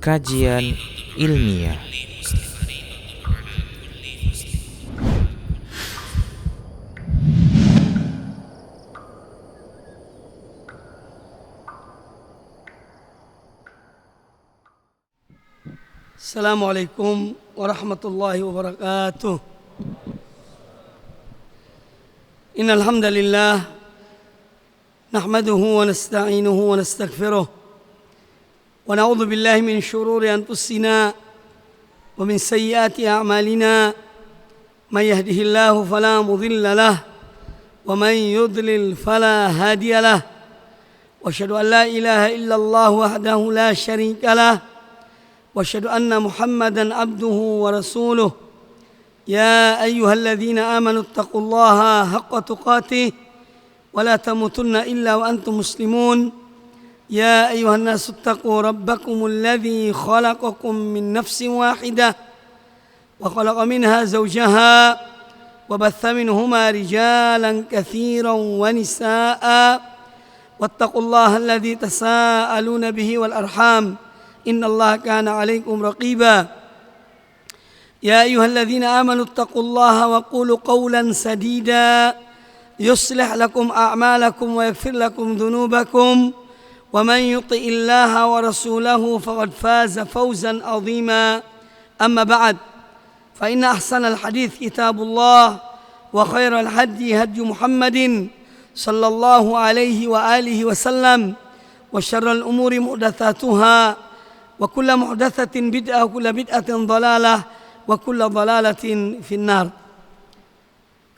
Kajian ilmiah. Assalamualaikum warahmatullahi wabarakatuh. Innal hamdalillah nahmaduhu wa nasta'inuhu wa nastaghfiruh wa na'udzu billahi min shururi anfusina wa min sayyiati a'malina may yahdihillahu fala mudilla lahu wa may yudlil fala hadiya lahu wa asyhadu an la ilaha illallah wahdahu la syarika lahu wa asyhadu anna Muhammadan abduhu wa rasuluh. Ya ayyuhalladzina amanu taqullaha haqqa tuqatih wa la tamutunna illa wa antum muslimun. Ya ayyuhan nasu taqu rabbakumul ladzi khalaqakum min nafsin wahidah wa khalaqa minha zawjaha wa batha minhuma rijalan katsiran wa nisaa'a wattaqullaha alladzi tasaaluna bihi wal arham innallaha kana 'alaikum raqiba. يا أيها الذين آمنوا اتقوا الله وقولوا قولا سديدا يصلح لكم أعمالكم ويغفر لكم ذنوبكم ومن يطع الله ورسوله فقد فاز فوزا عظيما. أما بعد فإن أحسن الحديث كتاب الله وخير الهدي هدي محمد صلى الله عليه وآله وسلم وشر الأمور محدثاتها وكل محدثة بدعة وكل بدعة ضلالة wa kullu dhalalatin finnar.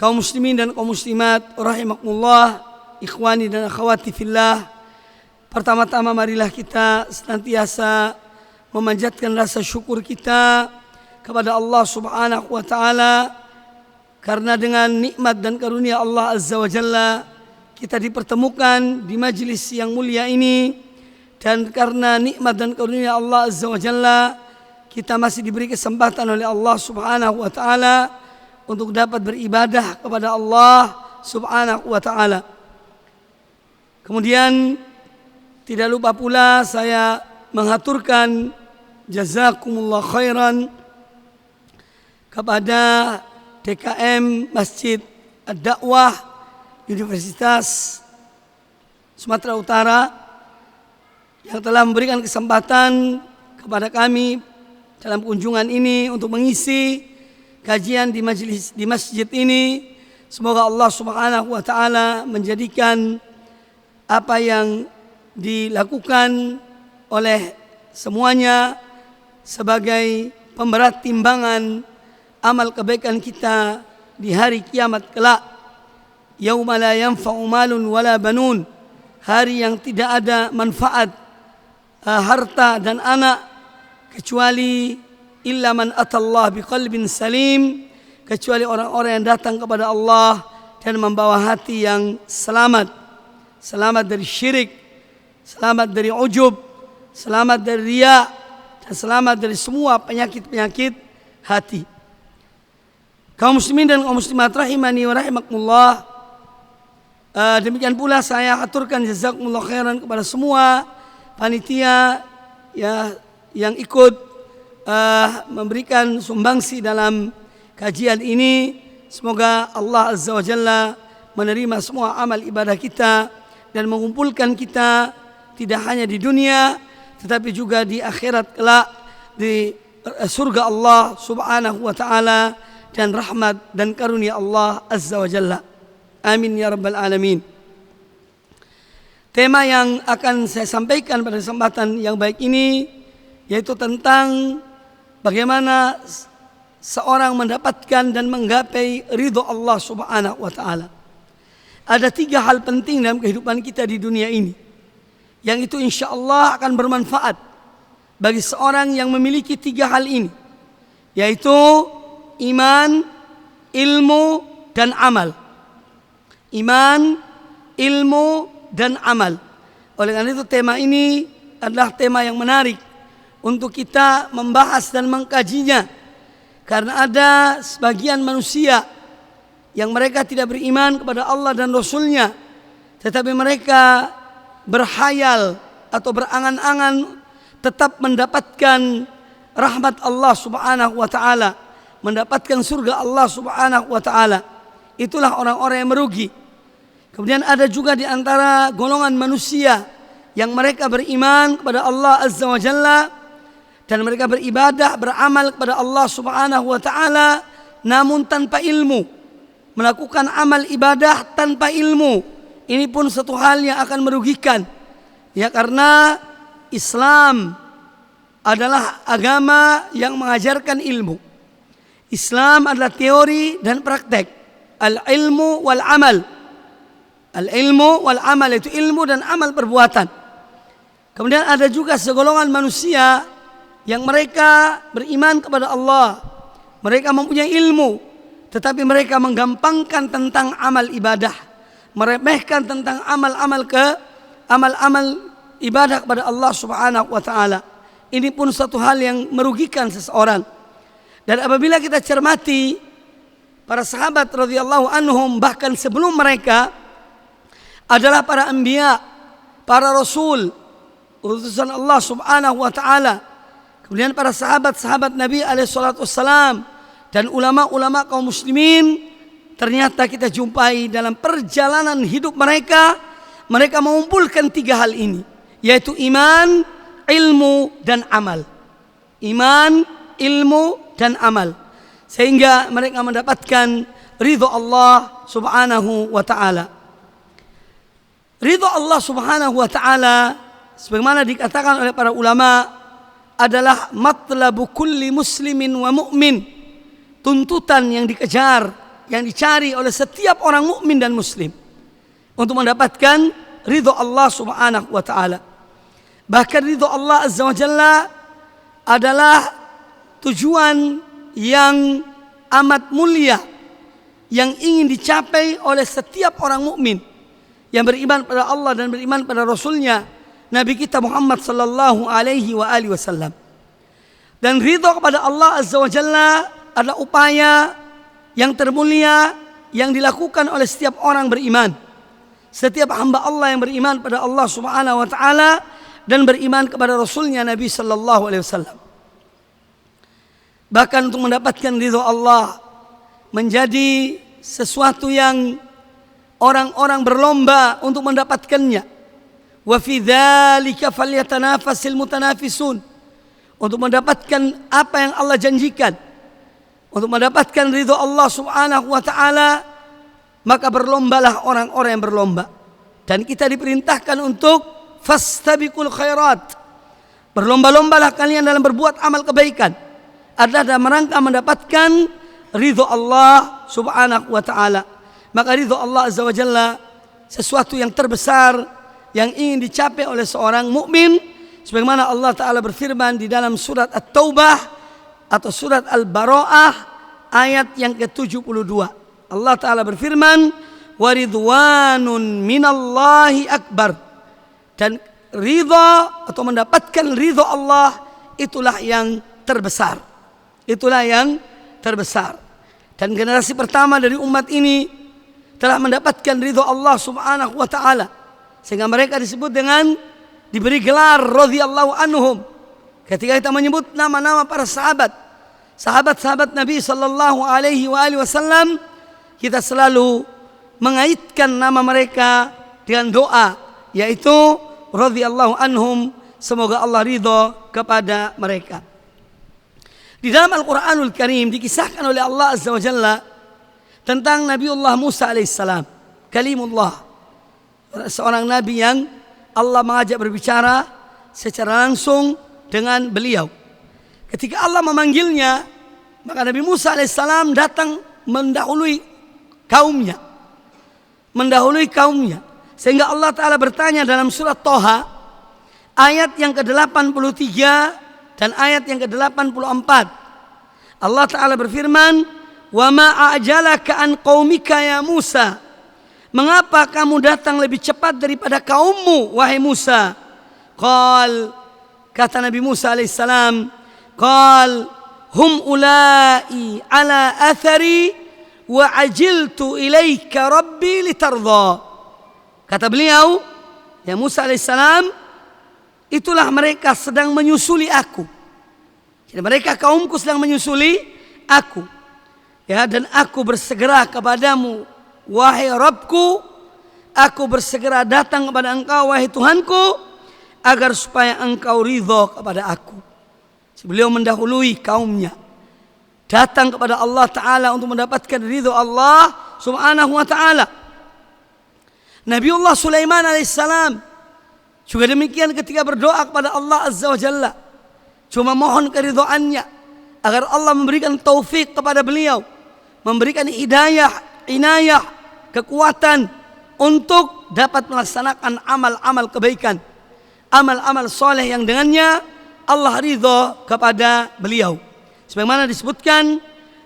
Kaum muslimin dan kaum muslimat rahimakumullah, ikhwani dan akhwati fillah. Pertama-tama marilah kita senantiasa memanjatkan rasa syukur kita kepada Allah Subhanahu wa taala, karena dengan nikmat dan karunia Allah Azza wa Jalla kita dipertemukan di majelis yang mulia ini, dan karena nikmat dan karunia Allah Azza wa Jalla kita masih diberi kesempatan oleh Allah Subhanahu wa taala untuk dapat beribadah kepada Allah Subhanahu wa taala. Kemudian tidak lupa pula saya menghaturkan jazakumullah khairan kepada DKM Masjid Ad-Da'wah Universitas Sumatera Utara yang telah memberikan kesempatan kepada kami dalam kunjungan ini untuk mengisi kajian di masjid ini. Semoga Allah Subhanahu wa taala menjadikan apa yang dilakukan oleh semuanya sebagai pemberat timbangan amal kebaikan kita di hari kiamat kelak. Yauma la yanfa'u malun wala banun, hari yang tidak ada manfaat harta dan anak kecuali illa man atallah biqalbin salim, kecuali orang-orang yang datang kepada Allah dan membawa hati yang selamat dari syirik, selamat dari ujub, selamat dari riya, dan selamat dari semua penyakit-penyakit hati. Kaum muslimin dan kaum muslimat rahimani wa rahimakumullah, demikian pula saya aturkan jazakumullah khairan kepada semua panitia yang ikut memberikan sumbangsi dalam kajian ini. Semoga Allah Azza wa Jalla menerima semua amal ibadah kita dan mengumpulkan kita tidak hanya di dunia tetapi juga di akhirat kelak di surga Allah Subhanahu wa taala dan rahmat dan karunia Allah Azza wa Jalla. Amin ya rabbal alamin. Tema yang akan saya sampaikan pada kesempatan yang baik ini yaitu tentang bagaimana seorang mendapatkan dan menggapai ridho Allah Subhanahu wa taala. Ada 3 hal penting dalam kehidupan kita di dunia ini yang itu insyaallah akan bermanfaat bagi seorang yang memiliki 3 hal ini, yaitu iman, ilmu, dan amal. Iman, ilmu, dan amal. Oleh karena itu tema ini adalah tema yang menarik untuk kita membahas dan mengkajinya, karena ada sebagian manusia yang mereka tidak beriman kepada Allah dan Rasulnya, tetapi mereka berhayal atau berangan-angan tetap mendapatkan rahmat Allah Subhanahu wa taala, mendapatkan surga Allah Subhanahu wa taala. Itulah orang-orang yang merugi. Kemudian ada juga di antara golongan manusia yang mereka beriman kepada Allah Azza wa Jalla dan mereka beribadah, beramal kepada Allah Subhanahu wa taala namun tanpa ilmu. Melakukan amal ibadah tanpa ilmu. Ini pun satu hal yang akan merugikan. Ya, karena Islam adalah agama yang mengajarkan ilmu. Islam adalah teori dan praktek. Al-ilmu wal amal. Al-ilmu wal amal itu ilmu dan amal perbuatan. Kemudian ada juga segolongan manusia yang mereka beriman kepada Allah. Mereka mempunyai ilmu, tetapi mereka menggampangkan tentang amal ibadah, meremehkan tentang amal-amal ibadah kepada Allah Subhanahu wa taala. Ini pun satu hal yang merugikan seseorang. Dan apabila kita cermati para sahabat radhiyallahu anhum, bahkan sebelum mereka adalah para anbiya, para rasul, utusan Allah Subhanahu wa taala. Kemudian para sahabat-sahabat Nabi alaihi salatu wassalam dan ulama-ulama kaum muslimin, ternyata kita jumpai dalam perjalanan hidup mereka, mereka mengumpulkan tiga hal ini, yaitu iman, ilmu, dan amal. Iman, ilmu, dan amal. Sehingga mereka mendapatkan ridho Allah Subhanahu wa ta'ala. Ridho Allah Subhanahu wa ta'ala, sebagaimana dikatakan oleh para ulama, adalah matlabu kulli muslimin wa mu'min. Tuntutan yang dikejar, yang dicari oleh setiap orang mukmin dan muslim untuk mendapatkan ridho Allah Subhanahu wa ta'ala. Bahkan ridho Allah Azza wa Jalla adalah tujuan yang amat mulia yang ingin dicapai oleh setiap orang mukmin yang beriman pada Allah dan beriman pada Rasulnya Nabi kita Muhammad sallallahu alaihi wa alihi wasallam. Dan ridho kepada Allah Azza wa Jalla adalah upaya yang termulia yang dilakukan oleh setiap orang beriman. Setiap hamba Allah yang beriman pada Allah Subhanahu wa taala dan beriman kepada Rasulnya Nabi sallallahu alaihi wasallam. Bahkan untuk mendapatkan ridho Allah menjadi sesuatu yang orang-orang berlomba untuk mendapatkannya. Wa fi dzalika falyatanafasil mutanafisun. Untuk mendapatkan apa yang Allah janjikan, untuk mendapatkan ridho Allah Subhanahu wa taala, maka berlombalah orang-orang yang berlomba. Dan kita diperintahkan untuk fastabiqul khairat. Berlomba-lombalah kalian dalam berbuat amal kebaikan, adalah dalam rangka mendapatkan ridho Allah Subhanahu wa taala. Maka ridho Allah Azza wa Jalla sesuatu yang terbesar yang ingin dicapai oleh seorang mukmin, sebagaimana Allah taala berfirman di dalam surat At-Taubah atau surat Al-Bara'ah ayat yang ke-72. Allah taala berfirman, "Wa ridwanun minallahi akbar." Dan ridha atau mendapatkan ridha Allah itulah yang terbesar. Itulah yang terbesar. Dan generasi pertama dari umat ini telah mendapatkan ridha Allah Subhanahu wa taala, sehingga mereka disebut dengan diberi gelar radhiyallahu anhum. Ketika kita menyebut nama-nama para sahabat-sahabat Nabi sallallahu alaihi wasallam, kita selalu mengaitkan nama mereka dengan doa, yaitu radhiyallahu anhum, semoga Allah ridho kepada mereka. Di dalam Al-Quranul Karim dikisahkan oleh Allah Azza wa Jalla tentang Nabiullah Musa alaihissalam, kalimullah, seorang nabi yang Allah mengajak berbicara secara langsung dengan beliau. Ketika Allah memanggilnya, maka Nabi Musa alaihissalam datang mendahului kaumnya. Sehingga Allah Ta'ala bertanya dalam surat Toha ayat yang ke-83 dan ayat yang ke-84. Allah Ta'ala berfirman, "Wa ma a'jalaka an qaumika ya Musa." Mengapa kamu datang lebih cepat daripada kaummu, wahai Musa? Kata Nabi Musa alaihissalam, hum ulai ala athari wa ajiltu ilaika rabbi litardha. Kata beliau, ya Musa alaihissalam, itulah mereka sedang menyusuli aku. Jadi mereka kaumku sedang menyusuli aku. Ya, dan aku bersegera kepadamu, wahai Rabbku, aku bersegera datang kepada engkau, wahai Tuhanku, agar supaya engkau ridho kepada aku. Beliau mendahului kaumnya datang kepada Allah Ta'ala untuk mendapatkan ridho Allah Subhanahu wa Ta'ala. Nabiullah Sulaiman alaihissalam juga demikian ketika berdoa kepada Allah Azza wa Jalla, cuma mohon keridhoannya agar Allah memberikan taufik kepada beliau, memberikan hidayah, inayah, kekuatan untuk dapat melaksanakan amal-amal kebaikan, amal-amal soleh yang dengannya Allah ridho kepada beliau. Sebagaimana disebutkan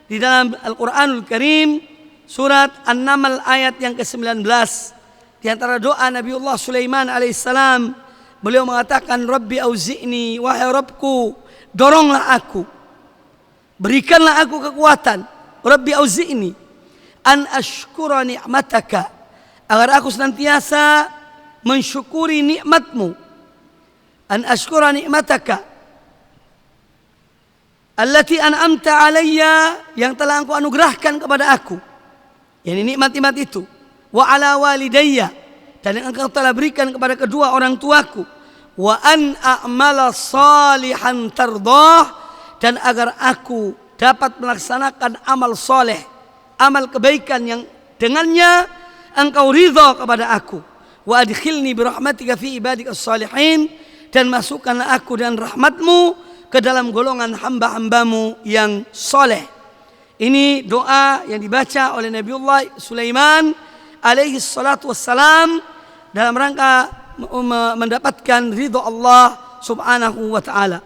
di dalam Al-Quranul Karim surat An-Naml ayat yang ke-19. Di antara doa Nabiullah Sulaiman alaihissalam, beliau mengatakan, Rabbi auzi'ni, wahai Rabbku, doronglah aku, berikanlah aku kekuatan. Rabbi auzi'ni an ashkura ni'mataka, agar aku senantiasa mensyukuri nikmatmu. An ashkura ni'mataka allati an'amta alayya, yang telah engkau anugerahkan kepada aku, yakni nikmat-nikmat itu. Wa ala walidayya, dan yang engkau telah berikan kepada kedua orang tuaku. Wa an a'mala salihan tardah, dan agar aku dapat melaksanakan amal soleh, amal kebaikan yang dengannya engkau ridha kepada aku. Wa adkhilni birahmatika fi ibadikas salihin, dan masukkanlah aku dan rahmatmu ke dalam golongan hamba-hambamu yang soleh. Ini doa yang dibaca oleh Nabiullah Sulaiman alaihi salatu wassalam dalam rangka mendapatkan ridho Allah Subhanahu wa Ta'ala.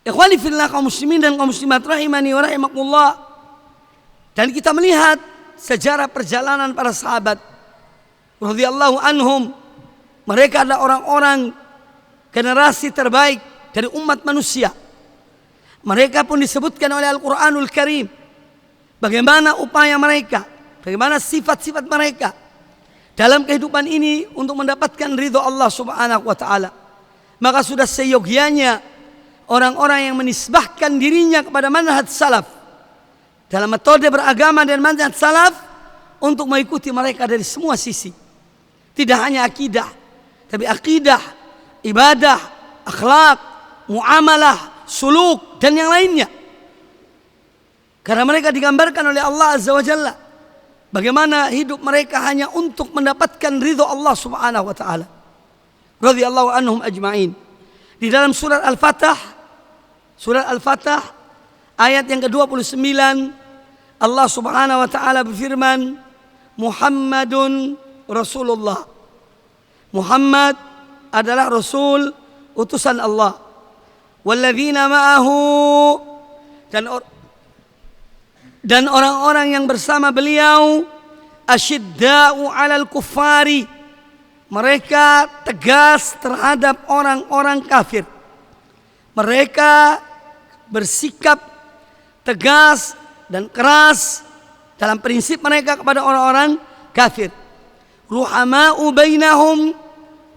Ikhwani fillah, kaum muslimin dan kaum muslimat rahimani wa rahimakumullah. Dan kita melihat sejarah perjalanan para sahabat radhiyallahu anhum. Mereka adalah orang-orang generasi terbaik dari umat manusia. Mereka pun disebutkan oleh Al-Quranul Karim bagaimana upaya mereka, bagaimana sifat-sifat mereka dalam kehidupan ini untuk mendapatkan ridho Allah Subhanahu wa Ta'ala. Maka sudah seyogianya orang-orang yang menisbahkan dirinya kepada manhaj salaf dalam metode beragama dan manhaj salaf untuk mengikuti mereka dari semua sisi. Tidak hanya akidah, tapi akidah, ibadah, akhlak, muamalah, suluk, dan yang lainnya. Karena mereka digambarkan oleh Allah Azza wa Jalla bagaimana hidup mereka hanya untuk mendapatkan ridho Allah Subhanahu wa Ta'ala. Radhiyallahu anhum ajma'in. Di dalam surat Al-Fatah ayat yang ke-29, Allah Subhanahu wa Ta'ala berfirman, Muhammadun Rasulullah. Muhammad adalah Rasul utusan Allah. Walladzina ma'ahu, dan orang-orang yang bersama beliau, asyidda'u 'alal kuffari, mereka tegas terhadap orang-orang kafir. Mereka bersikap tegas dan keras dalam prinsip mereka kepada orang-orang kafir. Ruhama'u bainahum,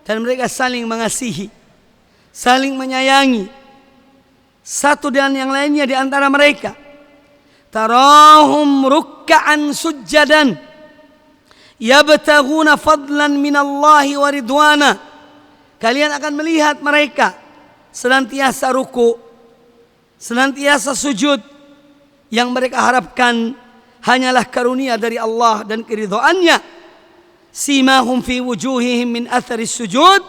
dan mereka saling mengasihi, saling menyayangi satu dan yang lainnya di antara mereka. Tarahum rukka'an sujjadan yabtaghuna fadlan minallahi wa ridwana. Kalian akan melihat mereka senantiasa ruku, senantiasa sujud, yang mereka harapkan hanyalah karunia dari Allah dan keridhoannya. Simahum fi wujuhihim min athari sujud,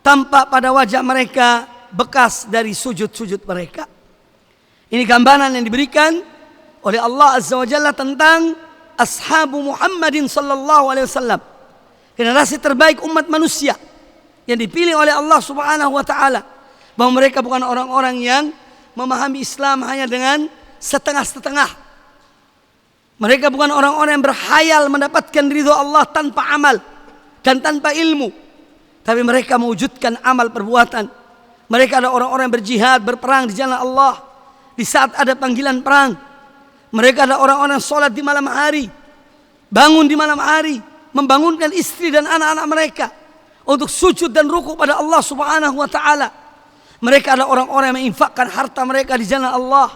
tampak pada wajah mereka bekas dari sujud-sujud mereka. Ini gambaran yang diberikan oleh Allah Azza wa Jalla tentang ashabu Muhammadin sallallahu alaihi wasallam, generasi terbaik umat manusia yang dipilih oleh Allah Subhanahu wa Ta'ala, bahwa mereka bukan orang-orang yang memahami Islam hanya dengan setengah-setengah. Mereka bukan orang-orang yang berhayal mendapatkan ridho Allah tanpa amal dan tanpa ilmu, tapi mereka mewujudkan amal perbuatan. Mereka adalah orang-orang yang berjihad, berperang di jalan Allah di saat ada panggilan perang. Mereka adalah orang-orang yang sholat di malam hari, bangun di malam hari, membangunkan istri dan anak-anak mereka untuk sujud dan ruku pada Allah Subhanahu wa taala. Mereka adalah orang-orang yang menginfakkan harta mereka di jalan Allah.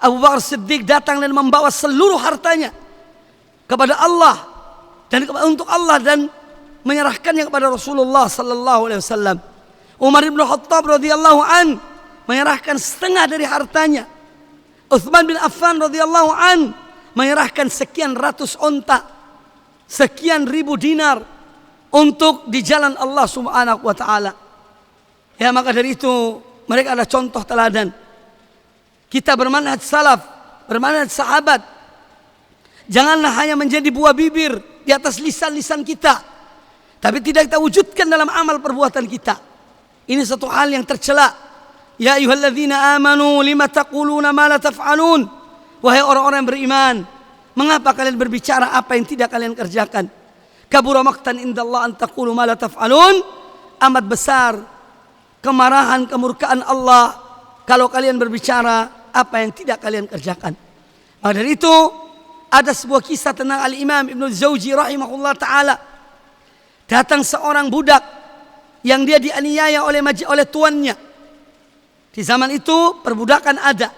Abu Bakar Siddiq datang dan membawa seluruh hartanya kepada Allah dan untuk Allah dan menyerahkannya kepada Rasulullah sallallahu alaihi wasallam. Umar bin Khattab radhiyallahu an menyerahkan setengah dari hartanya. Utsman bin Affan radhiyallahu an menyerahkan sekian ratus onta, sekian ribu dinar untuk di jalan Allah Subhanahu wa taala. Ya, maka dari itu mereka adalah contoh teladan. Kita bermanhaj salaf, bermanhaj sahabat. Janganlah hanya menjadi buah bibir di atas lisan-lisan kita, tapi tidak kita wujudkan dalam amal perbuatan kita. Ini satu hal yang tercela. Ya ayyuhalladzina amanu lima taquluna ma la taf'alun. Wahai orang-orang yang beriman, mengapa kalian berbicara apa yang tidak kalian kerjakan? Kabura maqtan indallah an taqulu ma la taf'alun. Amat besar kemarahan, kemurkaan Allah kalau kalian berbicara apa yang tidak kalian kerjakan. Maka dari itu ada sebuah kisah tentang Al-Imam Ibnu Jauzi rahimahullah ta'ala. Datang seorang budak yang dia dianiaya oleh tuannya. Di zaman itu perbudakan ada.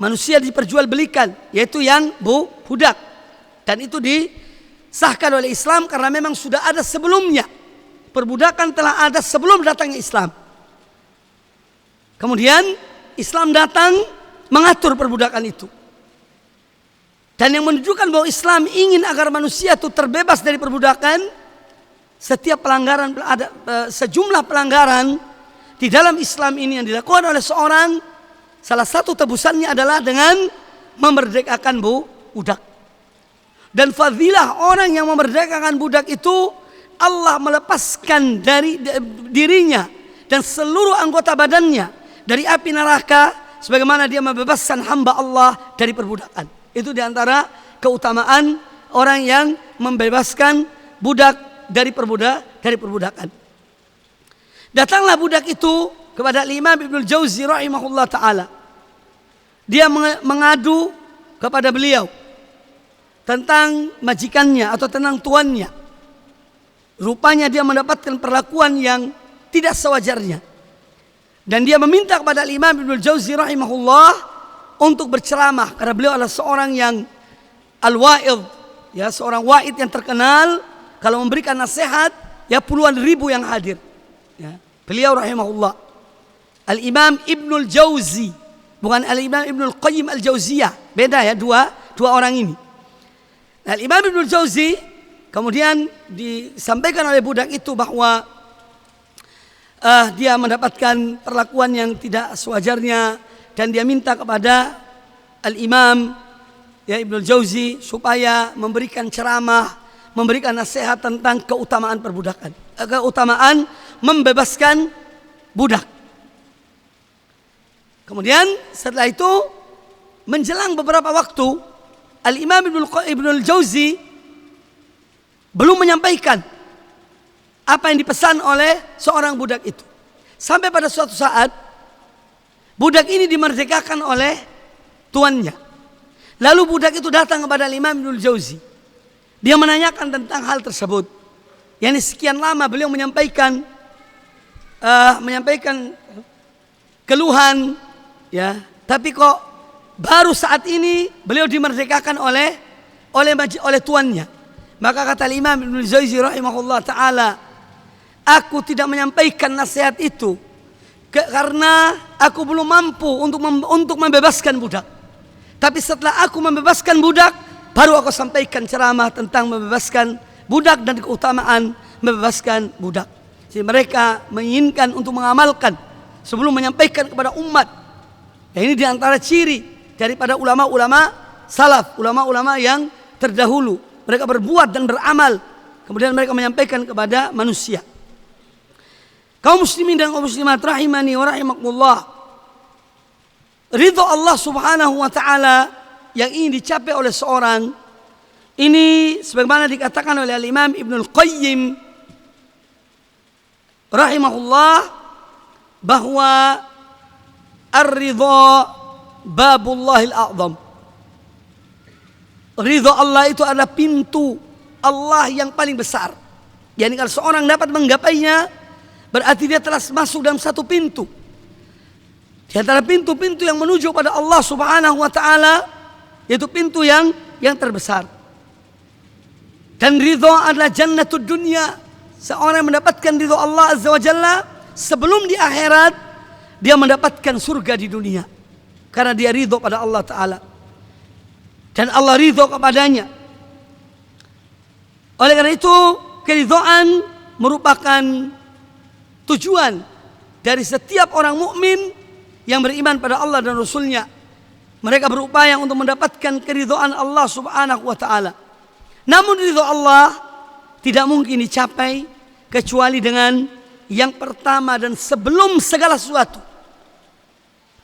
Manusia diperjualbelikan, yaitu yang budak. Dan itu disahkan oleh Islam karena memang sudah ada sebelumnya. Perbudakan telah ada sebelum datangnya Islam. Kemudian Islam datang mengatur perbudakan itu. Dan yang menunjukkan bahwa Islam ingin agar manusia itu terbebas dari perbudakan, setiap pelanggaran ada sejumlah pelanggaran di dalam Islam ini yang dilakukan oleh seorang, salah satu tebusannya adalah dengan memerdekakan budak. Dan fadilah orang yang memerdekakan budak itu, Allah melepaskan dari dirinya dan seluruh anggota badannya dari api neraka, sebagaimana dia membebaskan hamba Allah dari perbudakan. Itu diantara keutamaan orang yang membebaskan budak dari perbudakan. Datanglah budak itu kepada Imam Ibnu Jauzi rahimahullah ta'ala. Dia mengadu kepada beliau tentang majikannya atau tentang tuannya. Rupanya dia mendapatkan perlakuan yang tidak sewajarnya. Dan dia meminta kepada Imam Ibnu Jauzi rahimahullah untuk berceramah. Karena beliau adalah seorang yang al-wa'id, ya, seorang wa'id yang terkenal. Kalau memberikan nasihat, ya puluhan ribu yang hadir. Ya. Beliau rahimahullah Al-Imam Ibnul Jauzi, bukan Al-Imam Ibnul Qayyim Al-Jauziyah. Beda ya dua orang ini. Nah, Al-Imam Ibnul Jauzi kemudian disampaikan oleh budak itu bahwa dia mendapatkan perlakuan yang tidak sewajarnya, dan dia minta kepada Al-Imam ya Ibnul Jauzi supaya memberikan ceramah, memberikan nasihat tentang keutamaan perbudakan, keutamaan membebaskan budak. Kemudian setelah itu menjelang beberapa waktu, Al-Imam Ibnul Jauzi belum menyampaikan apa yang dipesan oleh seorang budak itu. Sampai pada suatu saat budak ini dimerdekakan oleh tuannya. Lalu budak itu datang kepada Al-Imam Ibnul Jauzi. Dia menanyakan tentang hal tersebut. Yani sekian lama beliau menyampaikan keluhan, ya, tapi kok baru saat ini beliau dimerdekakan oleh tuannya. Maka kata Imam Ibnu Jauzi rahimahullah taala, aku tidak menyampaikan nasihat itu karena aku belum mampu untuk membebaskan budak. Tapi setelah aku membebaskan budak, baru aku sampaikan ceramah tentang membebaskan budak dan keutamaan membebaskan budak. Jadi mereka menginginkan untuk mengamalkan sebelum menyampaikan kepada umat. Ya, ini diantara ciri daripada ulama-ulama salaf, ulama-ulama yang terdahulu. Mereka berbuat dan beramal, kemudian mereka menyampaikan kepada manusia. Kaum muslimin dan kaum muslimat rahimani wa rahimakumullah, ridha Allah Subhanahu wa taala yang ingin dicapai oleh seorang ini sebagaimana dikatakan oleh Al-Imam Ibnul Qayyim rahimahullah bahwa ar-ridha babullahil a'zam. Ridha Allah itu adalah pintu Allah yang paling besar. Yani kalau seorang dapat menggapainya, berarti dia telah masuk dalam satu pintu. Di antara pintu-pintu yang menuju pada Allah Subhanahu wa taala, yaitu pintu yang terbesar. Dan ridho adalah jannatud dunia. Seorang yang mendapatkan ridho Allah Azza wa Jalla, sebelum di akhirat dia mendapatkan surga di dunia. Karena dia ridho pada Allah Ta'ala. Dan Allah ridho kepadanya. Oleh karena itu, keridhoan merupakan tujuan dari setiap orang mukmin yang beriman pada Allah dan Rasulnya. Mereka berupaya untuk mendapatkan keridhoan Allah Subhanahu wa ta'ala. Namun ridho Allah tidak mungkin dicapai kecuali dengan yang pertama dan sebelum segala sesuatu.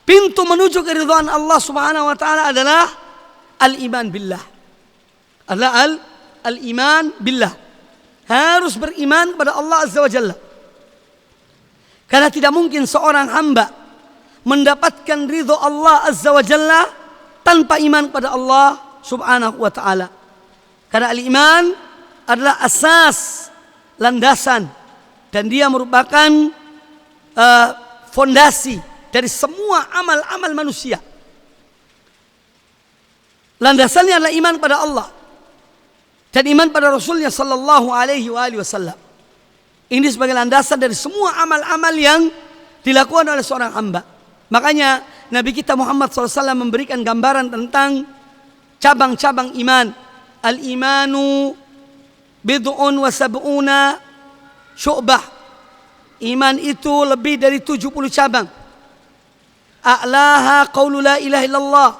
Pintu menuju keridhaan Allah Subhanahu wa taala adalah al-iman billah. Adalah al-iman billah. Harus beriman kepada Allah Azza wa Jalla. Karena tidak mungkin seorang hamba mendapatkan ridho Allah Azza wa Jalla tanpa iman kepada Allah Subhanahu wa taala. Karena al-iman adalah asas, landasan, dan dia merupakan fondasi dari semua amal-amal manusia. Landasannya adalah iman pada Allah dan iman pada Rasulnya sallallahu alaihi wasallam. Ini sebagai landasan dari semua amal-amal yang dilakukan oleh seorang hamba. Makanya Nabi kita Muhammad SAW memberikan gambaran tentang cabang-cabang iman. Al-imanu bid'un wa sab'una syu'bah. Iman itu lebih dari 70 cabang. A'laha qaulu la ilaha illallah.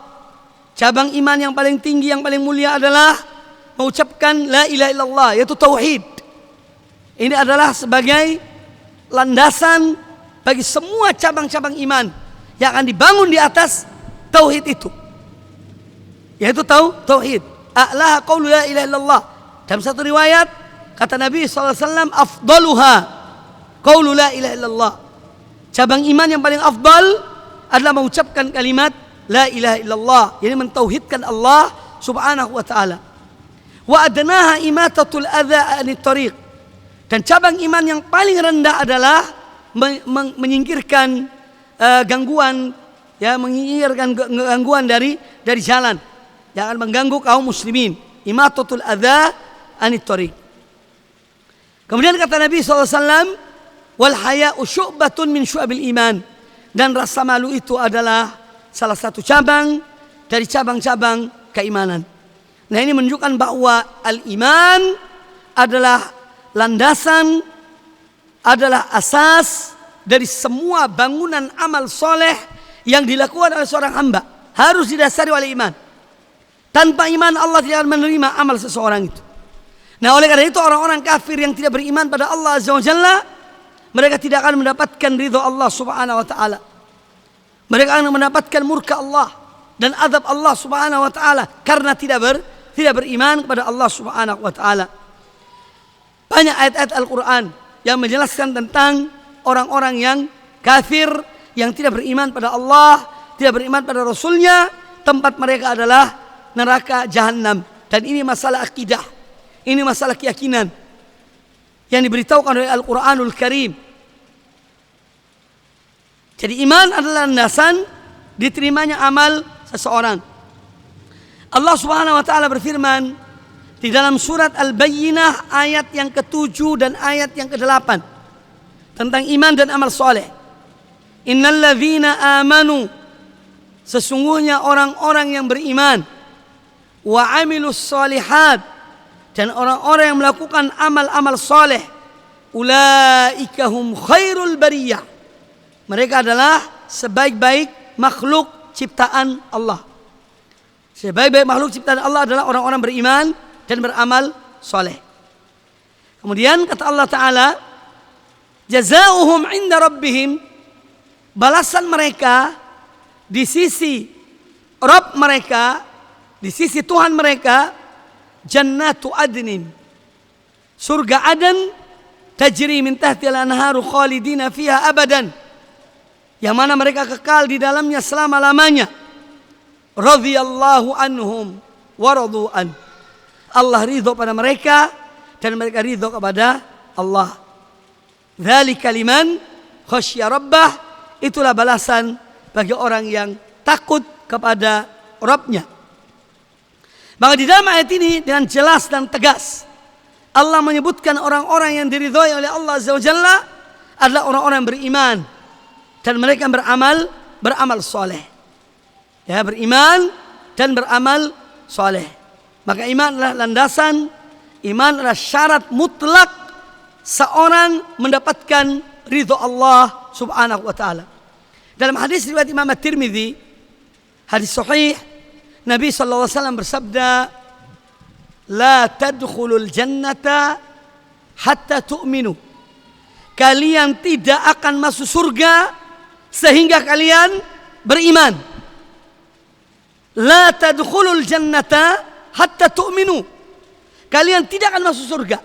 Cabang iman yang paling tinggi, yang paling mulia adalah mengucapkan la ilaha illallah, yaitu tauhid. Ini adalah sebagai landasan bagi semua cabang-cabang iman yang akan dibangun di atas tauhid itu. Yaitu tauhid. A'laha qaulu la ilaha illallah. Dalam satu riwayat kata Nabi SAW, afdaluha qaulu la ilaha illallah. Cabang iman yang paling afdal adalah mengucapkan kalimat la ilaha illallah, yakni mentauhidkan Allah Subhanahu wa taala. Wa adnaha imatatul adza anit tariq. Dan cabang iman yang paling rendah adalah menyingkirkan gangguan, ya, menyingkirkan gangguan dari jalan yang akan mengganggu kaum muslimin. Imatatul adza anit tariq. Kemudian kata Nabi SAW, wal haya'u syu'batun min syu'abil iman. Dan rasa malu itu adalah salah satu cabang dari cabang-cabang keimanan. Nah, ini menunjukkan bahwa al-iman adalah landasan, adalah asas dari semua bangunan amal soleh yang dilakukan oleh seorang hamba. Harus didasari oleh iman. Tanpa iman Allah tidak akan menerima amal seseorang itu. Nah, oleh karena itu orang-orang kafir yang tidak beriman pada Allah Azza wa Jalla, mereka tidak akan mendapatkan ridho Allah Subhanahu wa taala. Mereka akan mendapatkan murka Allah dan azab Allah Subhanahu wa taala karena tidak beriman kepada Allah Subhanahu wa taala. Banyak ayat-ayat Al-Qur'an yang menjelaskan tentang orang-orang yang kafir, yang tidak beriman pada Allah, tidak beriman pada Rasulnya, tempat mereka adalah neraka jahanam. Dan ini masalah akidah, ini masalah keyakinan yang diberitahukan oleh Al-Quranul Karim. Jadi iman adalah landasan diterimanya amal seseorang. Allah Subhanahu wa taala berfirman di dalam surat Al-Bayyinah ayat yang ke-7 dan ayat yang ke-8 tentang iman dan amal soleh. Innal ladzina amanu, sesungguhnya orang-orang yang beriman, wa amilus solihat, dan orang-orang yang melakukan amal-amal soleh, ulaika hum khairul bariyah, mereka adalah sebaik-baik makhluk ciptaan Allah. Sebaik-baik makhluk ciptaan Allah adalah orang-orang beriman dan beramal soleh. Kemudian kata Allah Ta'ala, jazaohum inda rabbihim, balasan mereka di sisi Rabb mereka, di sisi Tuhan mereka, jannatu adnin, surga Aden, tajri min tahtil anharu khalidina fiha abadan, yang mana mereka kekal di dalamnya selama-lamanya. Radhiyallahu anhum wa radu an, Allah ridho pada mereka dan mereka ridho kepada Allah. Dzalika liman khasyya rabbah, itulah balasan bagi orang yang takut kepada Rabb-Nya. Maka di dalam ayat ini dengan jelas dan tegas Allah menyebutkan orang-orang yang diridhai oleh Allah Azza wa Jalla adalah orang-orang yang beriman dan mereka beramal soleh. Ya, beriman dan beramal soleh. Maka iman adalah landasan, iman adalah syarat mutlak seorang mendapatkan ridho Allah Subhanahu wa taala. Dalam hadis riwayat Imam At-Tirmidzi, hadis sahih, Nabi sallallahu alaihi wasallam bersabda, "La tadkhulul jannata hatta tu'minu." Kalian tidak akan masuk surga sehingga kalian beriman. La tadkhulul jannata hatta tu'minu. Kalian tidak akan masuk surga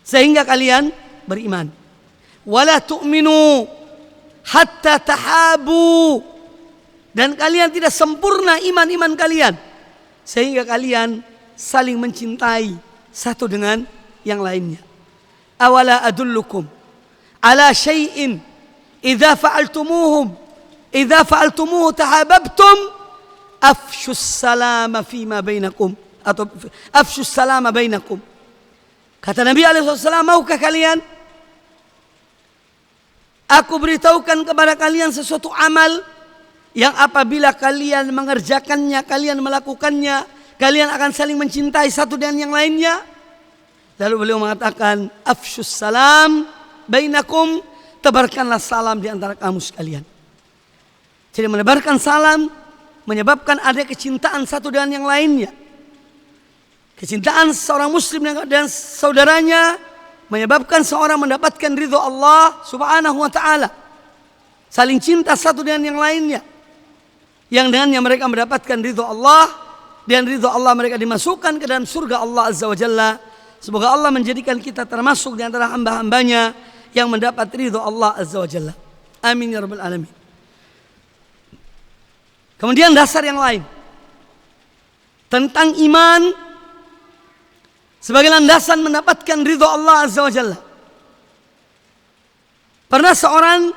sehingga kalian beriman. Wala tu'minu hatta tahabu. Dan kalian tidak sempurna iman kalian sehingga kalian saling mencintai satu dengan yang lainnya. Awala adullukum ala syai'in idza fa'altumuhu tahabbtum afshus salama fima bainakum atau afshus salama bainakum. Kata Nabi alaihi wasallam, maukah kalian aku beritahukan kepada kalian sesuatu amal yang apabila kalian mengerjakannya, kalian melakukannya, kalian akan saling mencintai satu dengan yang lainnya. Lalu beliau mengatakan, afshus salam bainakum, tebarkanlah salam di antara kamu sekalian. Jadi menebarkan salam menyebabkan ada kecintaan satu dengan yang lainnya. Kecintaan seorang muslim dan saudaranya menyebabkan seorang mendapatkan ridho Allah Subhanahu wa taala. Saling cinta satu dengan yang lainnya. Yang dengannya mereka mendapatkan ridho Allah, dan ridho Allah mereka dimasukkan ke dalam surga Allah Azza wa Jalla. Semoga Allah menjadikan kita termasuk di antara hamba-hambanya yang mendapat ridho Allah Azza wa Jalla. Amin ya rabbal alamin. Kemudian dasar yang lain tentang iman sebagai landasan mendapatkan ridho Allah Azza wa Jalla. Pernah seorang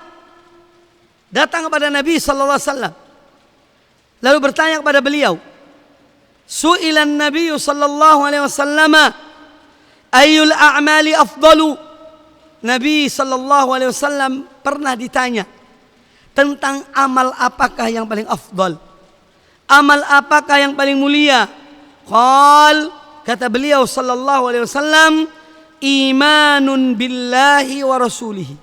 datang kepada Nabi sallallahu alaihi wasallam lalu bertanya kepada beliau, su'ilan Nabi sallallahu alaihi wasallam ayyul a'mali afdalu. Nabi sallallahu alaihi wasallam pernah ditanya tentang amal apakah yang paling afdal, amal apakah yang paling mulia. Kata beliau sallallahu alaihi wasallam, imanun billahi wa rasulihi.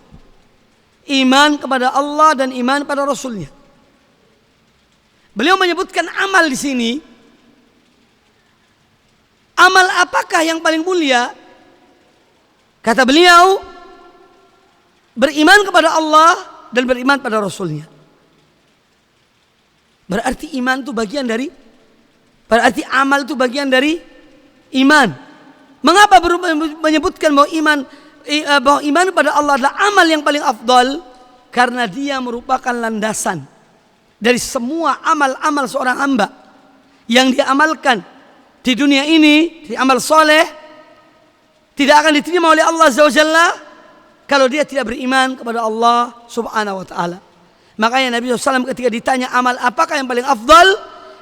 Iman kepada Allah dan iman pada Rasulnya. Beliau menyebutkan amal di sini. Amal apakah yang paling mulia? Kata beliau, beriman kepada Allah dan beriman pada Rasulnya. Berarti iman itu bagian dari, berarti amal itu bagian dari iman. Mengapa menyebutkan bahwa iman pada Allah adalah amal yang paling afdal? Karena dia merupakan landasan dari semua amal-amal seorang hamba yang dia amalkan di dunia ini, di amal soleh, tidak akan diterima oleh Allah Azza wa Jalla kalau dia tidak beriman kepada Allah Subhanahu wa ta'ala. Makanya Nabi SAW ketika ditanya amal apakah yang paling afdal,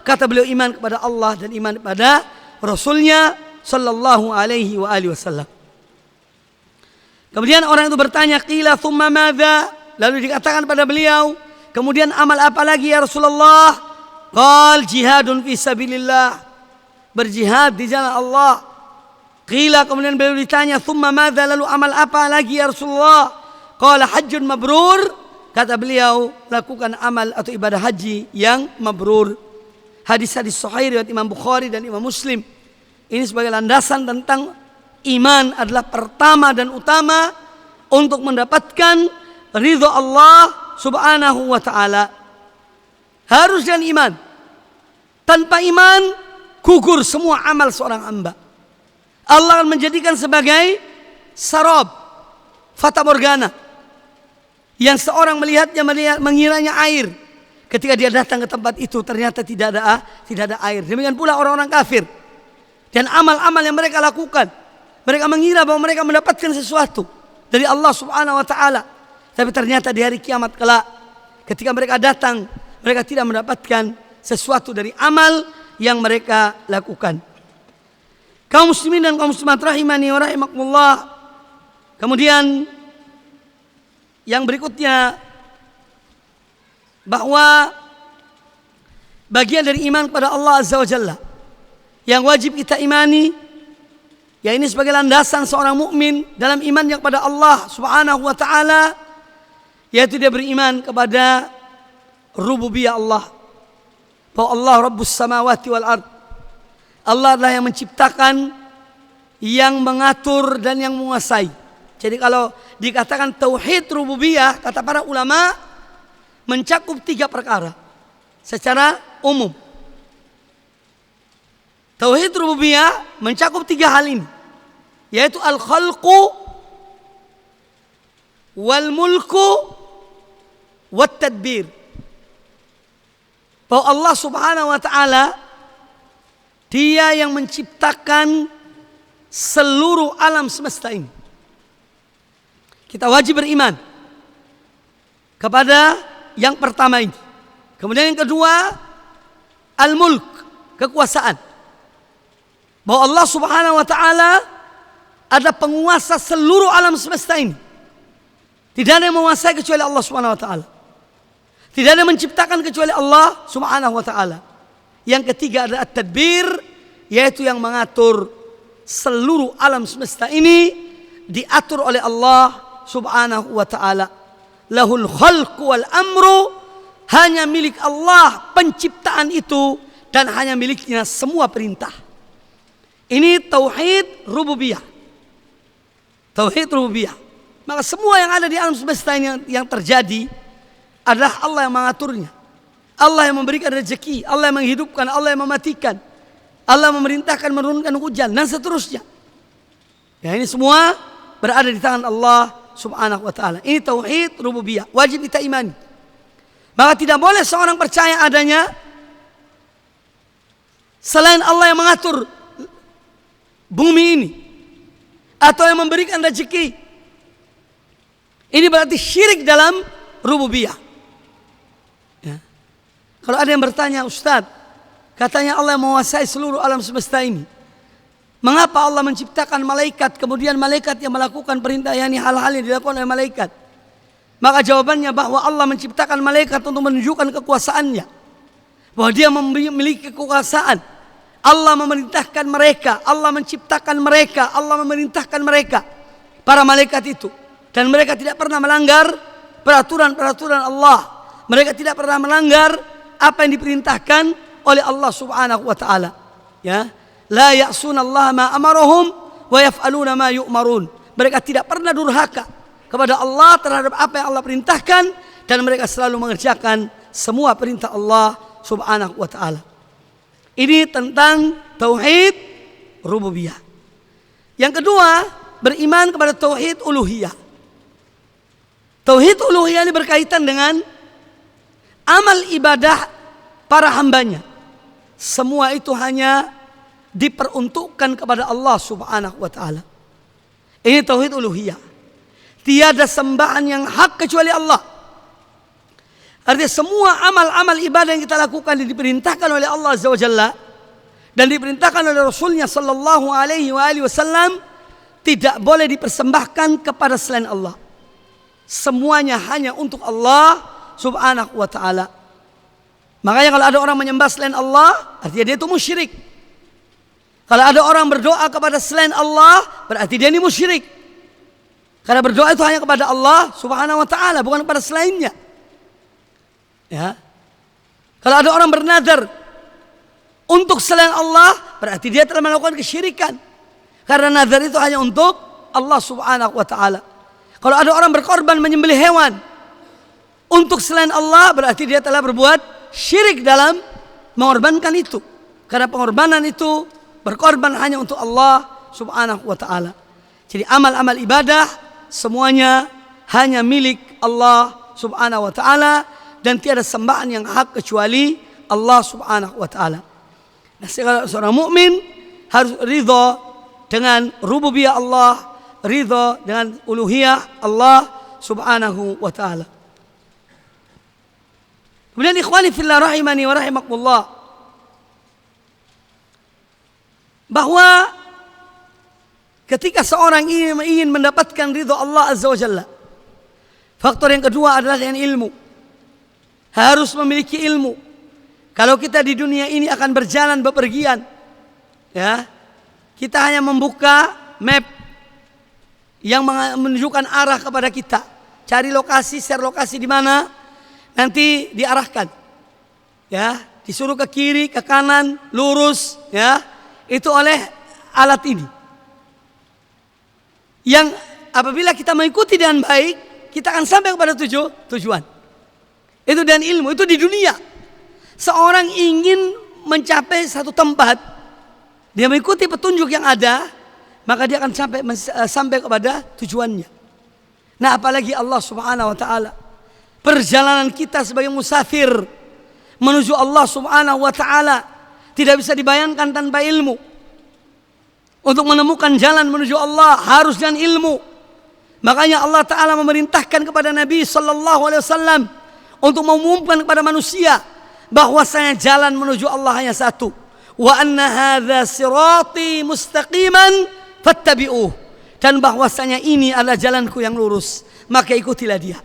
kata beliau iman kepada Allah dan iman kepada Rasulnya sallallahu alaihi wa alihi wasallam. Kemudian orang itu bertanya, qila thumma madza? Lalu dikatakan pada beliau, kemudian amal apa lagi ya Rasulullah? Qal jihadun fi sabilillah, berjihad di jalan Allah. Qila, kemudian beliau ditanya, thumma madza? Lalu amal apa lagi ya Rasulullah? Qala hajjun mabrur, kata beliau, lakukan amal atau ibadah haji yang mabrur. Hadis-hadis sahih riwayat Imam Bukhari dan Imam Muslim. Ini sebagai landasan tentang iman adalah pertama dan utama untuk mendapatkan ridho Allah Subhanahu wa ta'ala. Harus dengan iman. Tanpa iman gugur semua amal seorang hamba. Allah akan menjadikan sebagai sarab, fata morgana, yang seorang melihatnya mengiranya air. Ketika dia datang ke tempat itu ternyata tidak ada air. Demikian pula orang-orang kafir. Dan amal-amal yang mereka lakukan, Mereka mengira bahwa mereka mendapatkan sesuatu dari Allah Subhanahu wa taala. Tapi ternyata di hari kiamat kelak, ketika mereka datang, mereka tidak mendapatkan sesuatu dari amal yang mereka lakukan. Kaum muslimin dan kaum muslimat rahimani wa rahimakumullah. Kemudian yang berikutnya, bahwa bagian dari iman kepada Allah Azza wa Jalla yang wajib kita imani, ya ini sebagai landasan seorang mukmin dalam imannya kepada Allah Subhanahu wa taala, yaitu dia beriman kepada rububiyah Allah. Bahwa Allah Rabbus samawati wal ard. Allah adalah yang menciptakan, yang mengatur dan yang menguasai. Jadi kalau dikatakan tauhid rububiyah, kata para ulama, mencakup 3 perkara secara umum. Tauhid rububiyah mencakup 3 hal ini, yaitu al-khalqu wal mulku wat tadbir. Bahwa Allah Subhanahu wa taala, Dia yang menciptakan seluruh alam semesta ini. Kita wajib beriman kepada yang pertama ini. Kemudian yang kedua, al-mulk, kekuasaan. Bahwa Allah Subhanahu wa taala ada penguasa seluruh alam semesta ini. Tidak ada yang menguasai kecuali Allah Subhanahu wa taala. Tidak ada yang menciptakan kecuali Allah Subhanahu wa taala. Yang ketiga adalah at-tadbir, yaitu yang mengatur seluruh alam semesta ini diatur oleh Allah Subhanahu wa taala. Lahul khalqu wal amru, hanya milik Allah penciptaan itu dan hanya miliknya semua perintah. Ini tauhid rububiyah. Tauhid rububiyah. Maka semua yang ada di alam semesta ini yang terjadi adalah Allah yang mengaturnya. Allah yang memberikan rezeki, Allah yang menghidupkan, Allah yang mematikan, Allah memerintahkan menurunkan hujan dan seterusnya. Ya, ini semua berada di tangan Allah Subhanahu wa taala. Ini tauhid rububiyah, wajib kita imani. Maka tidak boleh seorang percaya adanya selain Allah yang mengatur bumi ini atau yang memberikan rezeki. Ini berarti syirik dalam rububiyah. Ya. Kalau ada yang bertanya, Ustadz, katanya Allah yang menguasai seluruh alam semesta ini, mengapa Allah menciptakan malaikat, kemudian malaikat yang melakukan perintah, yakni hal-hal yang dilakukan oleh malaikat? Maka jawabannya bahwa Allah menciptakan malaikat untuk menunjukkan kekuasaannya, bahwa Dia memiliki kekuasaan. Allah memerintahkan mereka, Allah menciptakan mereka, Allah memerintahkan mereka, para malaikat itu, dan mereka tidak pernah melanggar peraturan-peraturan Allah. Mereka tidak pernah melanggar apa yang diperintahkan oleh Allah Subhanahu wa taala. Ya, la ya'sunallaha ma amarahum wa yaf'aluna ma yu'marun. Mereka tidak pernah durhaka kepada Allah terhadap apa yang Allah perintahkan, dan mereka selalu mengerjakan semua perintah Allah Subhanahu wa taala. Ini tentang tauhid rububiyah. Yang kedua, beriman kepada tauhid uluhiyah. Tauhid uluhiyah ini berkaitan dengan amal ibadah para hambanya. Semua itu hanya diperuntukkan kepada Allah Subhanahu wa taala. Ini tauhid uluhiyah. Tiada sembahan yang hak kecuali Allah. Artinya semua amal-amal ibadah yang kita lakukan diperintahkan oleh Allah Azza wa Jalla dan diperintahkan oleh Rasulnya Sallallahu Alaihi Wasallam, tidak boleh dipersembahkan kepada selain Allah. Semuanya hanya untuk Allah Subhanahu wa taala. Makanya kalau ada orang menyembah selain Allah, artinya dia itu musyrik. Kalau ada orang berdoa kepada selain Allah, berarti dia ini musyrik. Karena berdoa itu hanya kepada Allah Subhanahu wa taala, bukan kepada selainnya. Ya. Kalau ada orang bernadar untuk selain Allah, berarti dia telah melakukan kesyirikan. Karena nazar itu hanya untuk Allah Subhanahu wa taala. Kalau ada orang berkorban menyembelih hewan untuk selain Allah, berarti dia telah berbuat syirik dalam mengorbankan itu. Karena pengorbanan itu berkorban hanya untuk Allah Subhanahu wa taala. Jadi amal-amal ibadah semuanya hanya milik Allah Subhanahu wa taala, dan tiada sembahan yang hak kecuali Allah Subhanahu wa taala. Nah, seorang mukmin harus ridha dengan rububiyah Allah, ridho dengan uluhiyah Allah subhanahu wa ta'ala. Kemudian ikhwani fillah rahimani wa rahimakumullah, bahwa ketika seorang ingin mendapatkan ridho Allah azza wa jalla, faktor yang kedua adalah dengan ilmu. Harus memiliki ilmu. Kalau kita di dunia ini akan berjalan bepergian, ya, kita hanya membuka map yang menunjukkan arah kepada kita. Cari lokasi, share lokasi di mana, nanti diarahkan. Ya, disuruh ke kiri, ke kanan, lurus, ya. Itu oleh alat ini. Yang apabila kita mengikuti dengan baik, kita akan sampai kepada tujuan. Itu dengan ilmu, itu di dunia. Seorang ingin mencapai satu tempat, dia mengikuti petunjuk yang ada, maka dia akan sampai kepada tujuannya. Nah, apalagi Allah subhanahu wa ta'ala. Perjalanan kita sebagai musafir menuju Allah subhanahu wa ta'ala tidak bisa dibayangkan tanpa ilmu. Untuk menemukan jalan menuju Allah harus dengan ilmu. Makanya Allah ta'ala memerintahkan kepada Nabi sallallahu alaihi wasallam untuk mengumumkan kepada manusia bahwasanya jalan menuju Allah hanya satu. Wa anna hadza sirati mustaqiman fattabi'uh. Dan bahwasanya ini adalah jalanku yang lurus, maka ikutilah dia.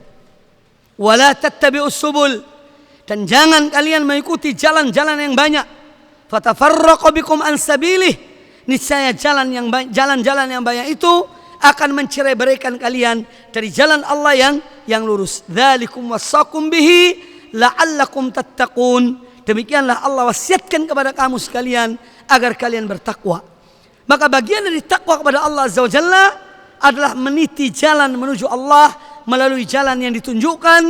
Wala tattabi'us subul. Dan jangan kalian mengikuti jalan-jalan yang banyak. Fatafarraqu bikum an sabilih. Niscaya jalan-jalan yang banyak itu akan mencerai-beraikan kalian dari jalan Allah yang lurus. Dzalikum wasaqum bihi la'allakum tattaqun. Demikianlah Allah wasiatkan kepada kamu sekalian agar kalian bertakwa. Maka bagian dari takwa kepada Allah azza wa jalla adalah meniti jalan menuju Allah melalui jalan yang ditunjukkan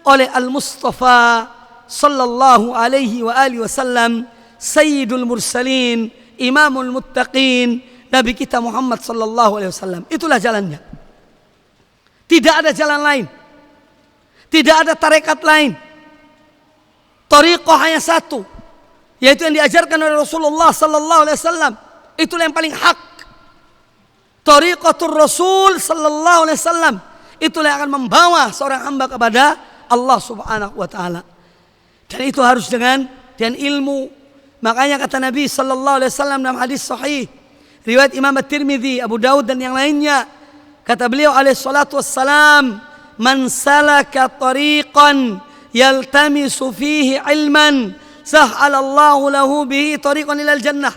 oleh Al-Mustafa sallallahu alaihi wa alihi wasallam, Sayyidul Mursalin, Imamul Muttaqin, Nabi kita Muhammad sallallahu alaihi wasallam. Itulah jalannya. Tidak ada jalan lain. Tidak ada tarekat lain. Tariqah hanya satu, yaitu yang diajarkan oleh Rasulullah sallallahu alaihi wasallam. Itulah yang paling hak. Tariqatul Rasul sallallahu alaihi wasallam. Itulah yang akan membawa seorang hamba kepada Allah subhanahu wa ta'ala. Dan itu harus dengan ilmu. Makanya kata Nabi sallallahu alaihi wasallam dalam hadis sahih riwayat Imam At-Tirmidzi, Abu Daud dan yang lainnya, kata beliau alaihi salatu wassalam, man salaka tariqan yaltamisu fihi ilman sahhalallahu lahu bihi tariqan ilal jannah.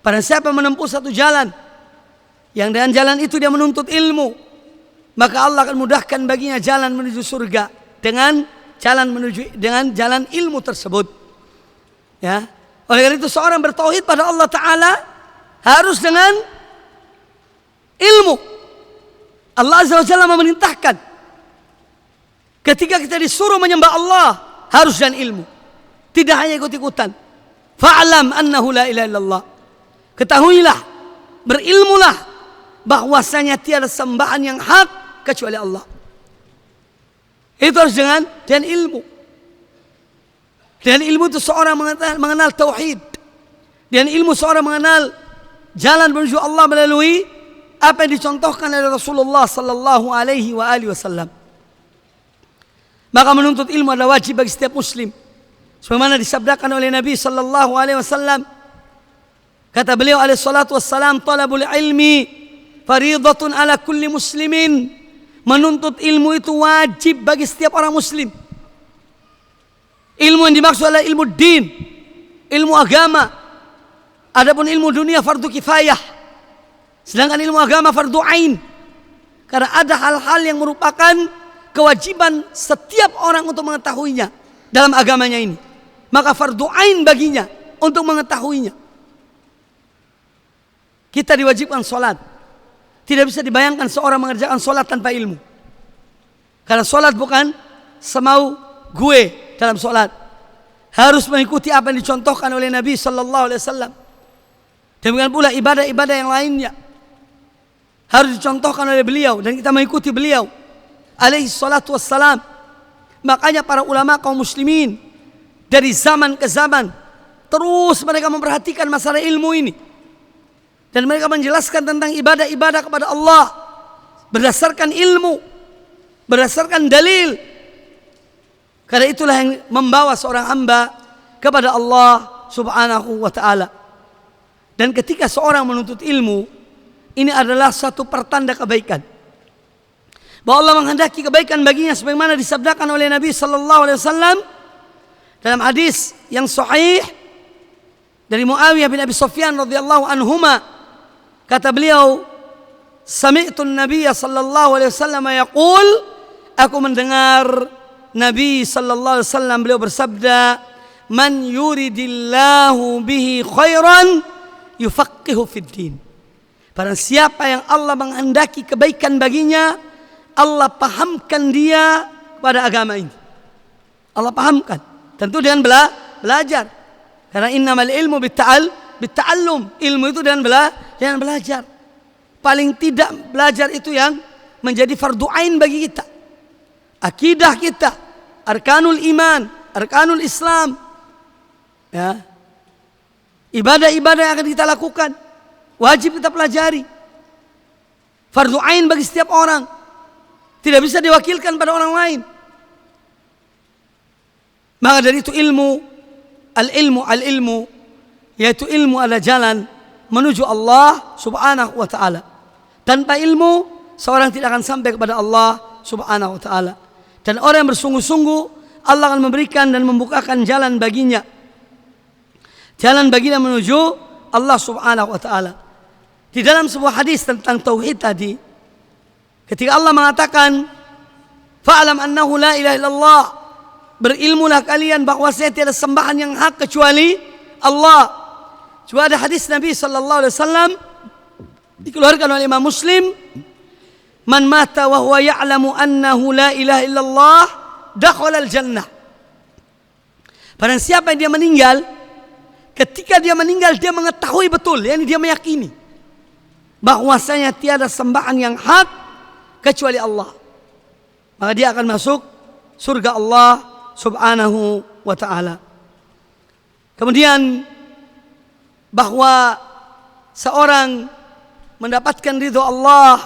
Pada siapa menempuh satu jalan yang dengan jalan itu dia menuntut ilmu, maka Allah akan mudahkan baginya jalan menuju surga dengan jalan ilmu tersebut. Ya. Oleh karena itu seorang bertauhid pada Allah Ta'ala harus dengan ilmu. Allah Azza wa Jalla memerintahkan ketika kita disuruh menyembah Allah harus dengan ilmu. Tidak hanya ikut-ikutan. Fa'alam annahu la ilaha illallah. Ketahuilah, berilmulah bahwasanya tiada sembahan yang hak kecuali Allah. Itu harus dengan ilmu. Dengan ilmu itu seorang mengenal tauhid. Dengan ilmu seorang mengenal jalan menuju Allah melalui apa yang dicontohkan oleh Rasulullah sallallahu alaihi wa alihi wasallam. Maka menuntut ilmu adalah wajib bagi setiap muslim. Sebagaimana disabdakan oleh Nabi sallallahu alaihi wasallam. Kata beliau alaihi salatu wassalam, talabul ilmi fariidatun ala kulli muslimin. Menuntut ilmu itu wajib bagi setiap orang muslim. Ilmu yang dimaksud adalah ilmu din, ilmu agama. Adapun ilmu dunia fardu kifayah. Sedangkan ilmu agama fardu ain. Karena ada hal-hal yang merupakan kewajiban setiap orang untuk mengetahuinya dalam agamanya ini. Maka fardu ain baginya untuk mengetahuinya. Kita diwajibkan sholat. Tidak bisa dibayangkan seorang mengerjakan sholat tanpa ilmu. Karena sholat bukan semau gue dalam sholat. Harus mengikuti apa yang dicontohkan oleh Nabi sallallahu alaihi wasallam. Demikian pula ibadah-ibadah yang lainnya harus dicontohkan oleh beliau dan kita mengikuti beliau alaihi salatu wassalam. Makanya para ulama kaum muslimin dari zaman ke zaman terus mereka memperhatikan masalah ilmu ini. Dan mereka menjelaskan tentang ibadah-ibadah kepada Allah berdasarkan ilmu, berdasarkan dalil. Karena itulah yang membawa seorang hamba kepada Allah subhanahu wa ta'ala. Dan ketika seorang menuntut ilmu, ini adalah satu pertanda kebaikan, bahwa Allah menghendaki kebaikan baginya, sebagaimana disabdakan oleh Nabi sallallahu alaihi wasallam dalam hadis yang sahih dari Muawiyah bin Abi Sufyan radhiyallahu anhuma. Kata beliau, sami'tu an-nabiy sallallahu alaihi wasallam yaqul, aku mendengar Nabi sallallahu alaihi wasallam beliau bersabda, man yuridillahu bihi khairan yufaqihu fid din. Barang siapa yang Allah menghendaki kebaikan baginya, Allah pahamkan dia pada agama ini. Allah pahamkan. Tentu dengan belajar. Karena innamal ilmu bitta'allum. Ilmu itu dengan belajar. Paling tidak belajar itu yang menjadi fardu ain bagi kita. Akidah kita, arkanul iman, arkanul Islam. Ya. Ibadah-ibadah yang akan kita lakukan wajib kita pelajari. Fardu ain bagi setiap orang. Tidak bisa diwakilkan pada orang lain. Maka dari itu al-ilmu, yaitu ilmu adalah jalan menuju Allah subhanahu wa ta'ala. Tanpa ilmu, seorang tidak akan sampai kepada Allah subhanahu wa ta'ala. Dan orang yang bersungguh-sungguh, Allah akan memberikan dan membukakan jalan baginya. Jalan baginya menuju Allah subhanahu wa ta'ala. Di dalam sebuah hadis tentang tauhid tadi, ketika Allah mengatakan, fa'alam annahu la ilaha illallah, berilmulah kalian bahwa saya tiada sembahan yang hak kecuali Allah. Juga ada hadis Nabi sallallahu alaihi wasallam dikeluarkan oleh Imam Muslim, man mata wa huwa ya'lamu annahu la ilaha illallah dakhala al-jannah. Barang siapa yang dia meninggal, ketika dia meninggal dia mengetahui betul, yakni dia meyakini bahwasanya tiada sembahan yang hak kecuali Allah, maka dia akan masuk surga Allah subhanahu wa ta'ala. Kemudian bahwa seorang mendapatkan ridho Allah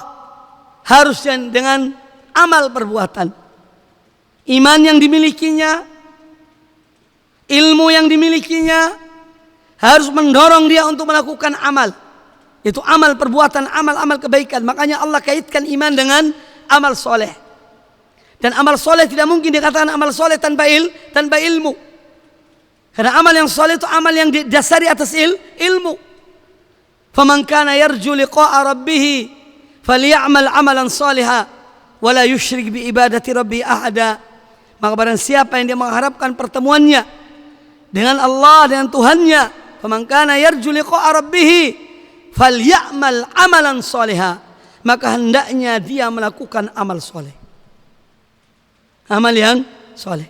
harus dengan amal perbuatan. Iman yang dimilikinya, ilmu yang dimilikinya harus mendorong dia untuk melakukan amal. Itu amal perbuatan, amal-amal kebaikan. Makanya Allah kaitkan iman dengan amal soleh. Dan amal soleh tidak mungkin dikatakan amal soleh tanpa ilmu. Karena amal yang soleh itu amal yang didasari atas ilmu. Faman kana yarju liqa'a rabbih falyamal amalan salihan wa la yusyrik bi ibadati rabbi ahada. Maka barang siapa yang dia mengharapkan pertemuannya dengan Allah, dengan Tuhannya, faman kana yarju liqa'a rabbih falyamal amalan salihan, maka hendaknya dia melakukan amal soleh. Amal yang soleh.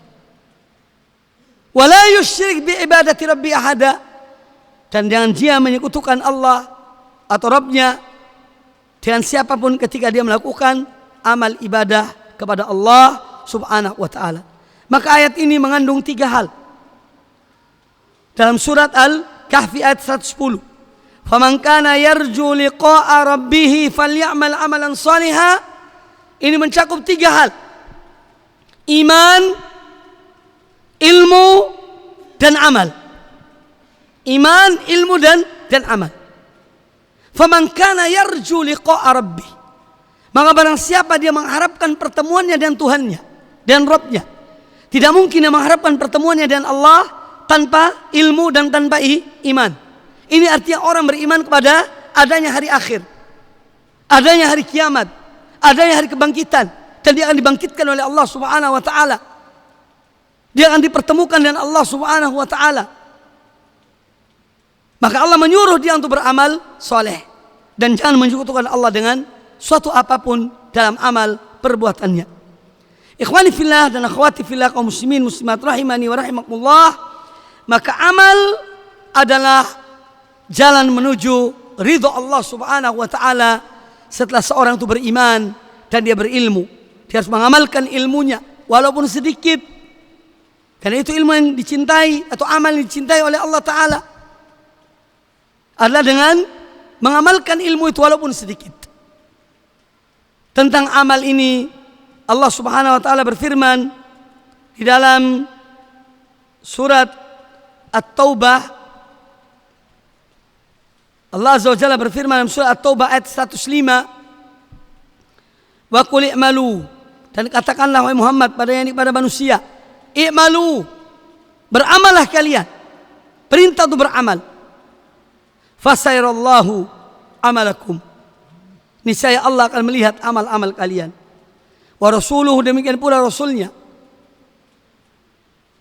Wala yusyrik bi ibadati rabbi ahada, dan jangan dia menyekutukan Allah atau Rabbnya dengan siapapun ketika dia melakukan amal ibadah kepada Allah subhanahu wa ta'ala. Maka ayat ini mengandung 3 hal. Dalam surat Al-Kahfi ayat 110, faman kana yarju liqa'a rabbih falyamal amalan salihan, ini mencakup 3 hal: iman, ilmu, dan amal. Iman, ilmu, dan amal. Faman kana yarju liqa'a rabbih, maka barang siapa dia mengharapkan pertemuannya dengan Tuhannya dan Rabbnya. Tidak mungkin dia mengharapkan pertemuannya dengan Allah tanpa ilmu dan tanpa iman. Ini artinya orang beriman kepada adanya hari akhir, adanya hari kiamat, adanya hari kebangkitan, dan dia akan dibangkitkan oleh Allah subhanahu wa ta'ala. Dia akan dipertemukan dengan Allah subhanahu wa ta'ala. Maka Allah menyuruh dia untuk beramal soleh dan jangan menyekutukan Allah dengan suatu apapun dalam amal perbuatannya. Ikhwani fillah dan akhwati fillah, kaum muslimin muslimat rahimani wa rahimakumullah, maka amal adalah jalan menuju ridho Allah subhanahu wa ta'ala. Setelah seorang itu beriman dan dia berilmu, dia harus mengamalkan ilmunya walaupun sedikit, karena itu ilmu yang dicintai atau amal yang dicintai oleh Allah ta'ala adalah dengan mengamalkan ilmu itu walaupun sedikit. Tentang amal ini Allah Subhanahu wa taala berfirman di dalam surat At-Taubah. Allah Azza wa Jalla berfirman dalam surat At-Taubah ayat 105, wa qul i'malu, dan katakanlah wahai Muhammad pada manusia, i'malu, beramalah kalian. Perintah untuk beramal. Fasairallahu amalakum, niscaya Allah akan melihat amal-amal kalian. Wa rasuluhu, demikian pula rasulnya.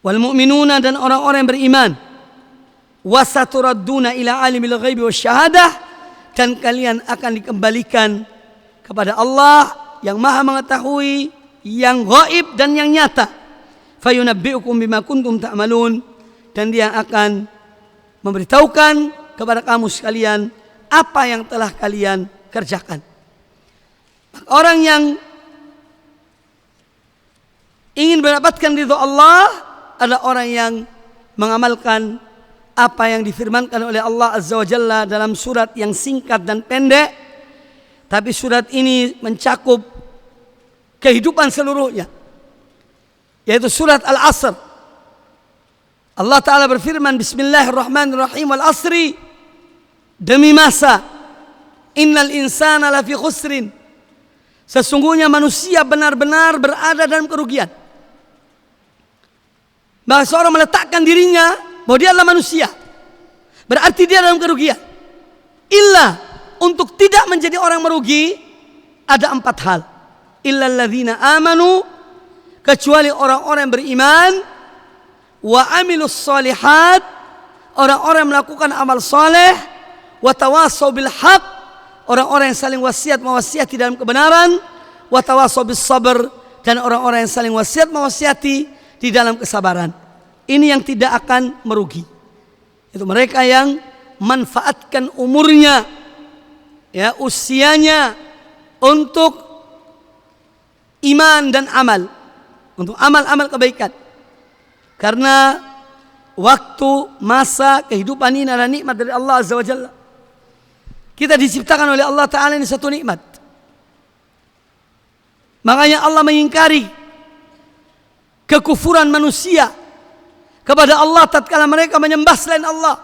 Wal mu'minuna, dan orang-orang yang beriman. Wasaturadduna ila alimil ghaibi wasyahadah, dan kalian akan dikembalikan kepada Allah yang maha mengetahui yang gaib dan yang nyata. Fayunabbi'ukum bima kuntum ta'malun, dan dia akan memberitahukan kepada kamu sekalian apa yang telah kalian kerjakan. Orang yang ingin mendapatkan ridha Allah adalah orang yang mengamalkan apa yang difirmankan oleh Allah Azza wa Jalla dalam surat yang singkat dan pendek, tapi surat ini mencakup kehidupan seluruhnya, yaitu surat Al-Asr. Allah Ta'ala berfirman, Bismillahirrahmanirrahim, wal asri, demi masa, innal insana lafi khusrin, sesungguhnya manusia benar-benar berada dalam kerugian. Bahwa seorang meletakkan dirinya bahwa dia adalah manusia, berarti dia dalam kerugian. Illa, untuk tidak menjadi orang merugi, ada 4 hal. Illa alladzina amanu, kecuali orang-orang yang beriman, wa amilus solihat, orang-orang yang melakukan amal soleh, wa tawassaw bil haq, orang-orang yang saling wasiat mewasiati dalam kebenaran, wa tawassaw bis sabr, dan orang-orang yang saling wasiat mewasiati di dalam kesabaran. Ini yang tidak akan merugi. Itu mereka yang manfaatkan umurnya, ya, usianya untuk iman dan amal, untuk amal-amal kebaikan. Karena waktu, masa, kehidupan ini adalah nikmat dari Allah Azza wa Jalla. Kita diciptakan oleh Allah Ta'ala, ini satu nikmat. Makanya Allah mengingkari kekufuran manusia kepada Allah tatkala mereka menyembah selain Allah.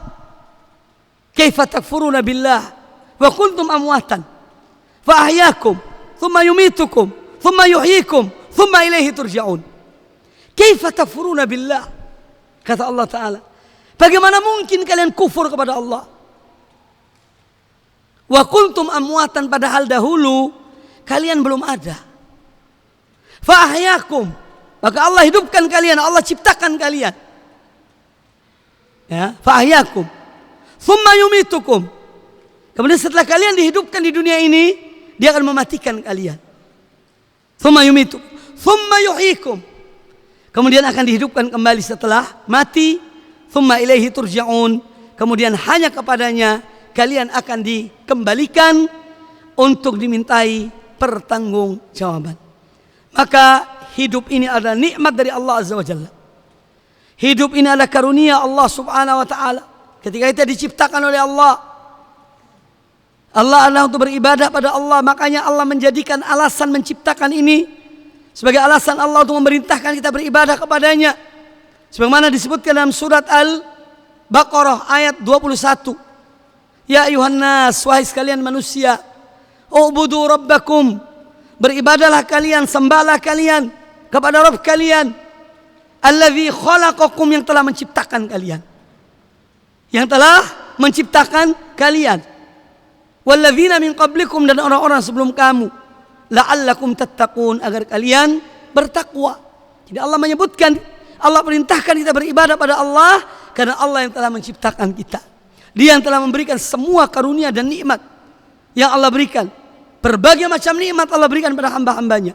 Kaifa takfuruna billah wa kuntum amwatan fa ahyaakum thumma yumitukum thumma yuhyikum thumma ilaihi turja'un. Kaifa takfuruna billah, kata Allah Ta'ala, bagaimana mungkin kalian kufur kepada Allah? Wa kuntum amwatan, padahal dahulu kalian belum ada. Fa ahyaakum, maka Allah hidupkan kalian, Allah ciptakan kalian. Ya, fa ahyakum. Thumma yumitukum. Kemudian setelah kalian dihidupkan di dunia ini, dia akan mematikan kalian. Thumma yumitukum. Thumma yuhyikum. Kemudian akan dihidupkan kembali setelah mati. Thumma ilaihi turja'un. Kemudian hanya kepadanya kalian akan dikembalikan untuk dimintai pertanggungjawaban. Maka hidup ini adalah nikmat dari Allah Azza wa Jalla. Hidup ini adalah karunia Allah Subhanahu wa Ta'ala. Ketika kita diciptakan oleh Allah, Allah adalah untuk beribadah pada Allah. Makanya Allah menjadikan alasan menciptakan ini sebagai alasan Allah untuk memerintahkan kita beribadah kepadanya. Sebagaimana disebutkan dalam surat Al-Baqarah ayat 21. Ya ayuhan nas, wahai sekalian manusia, ubudu rabbakum, beribadahlah kalian, sembahlah kalian kepada Rabb kalian, alladzi khalaqakum, yang telah menciptakan kalian, yang telah menciptakan kalian, walladzina min qablikum, dan orang-orang sebelum kamu, la'allakum tattaqun, agar kalian bertakwa. Jadi Allah menyebutkan, Allah perintahkan kita beribadah pada Allah karena Allah yang telah menciptakan kita. Dia yang telah memberikan semua karunia dan nikmat yang Allah berikan. Berbagai macam nikmat Allah berikan pada hamba-hambanya.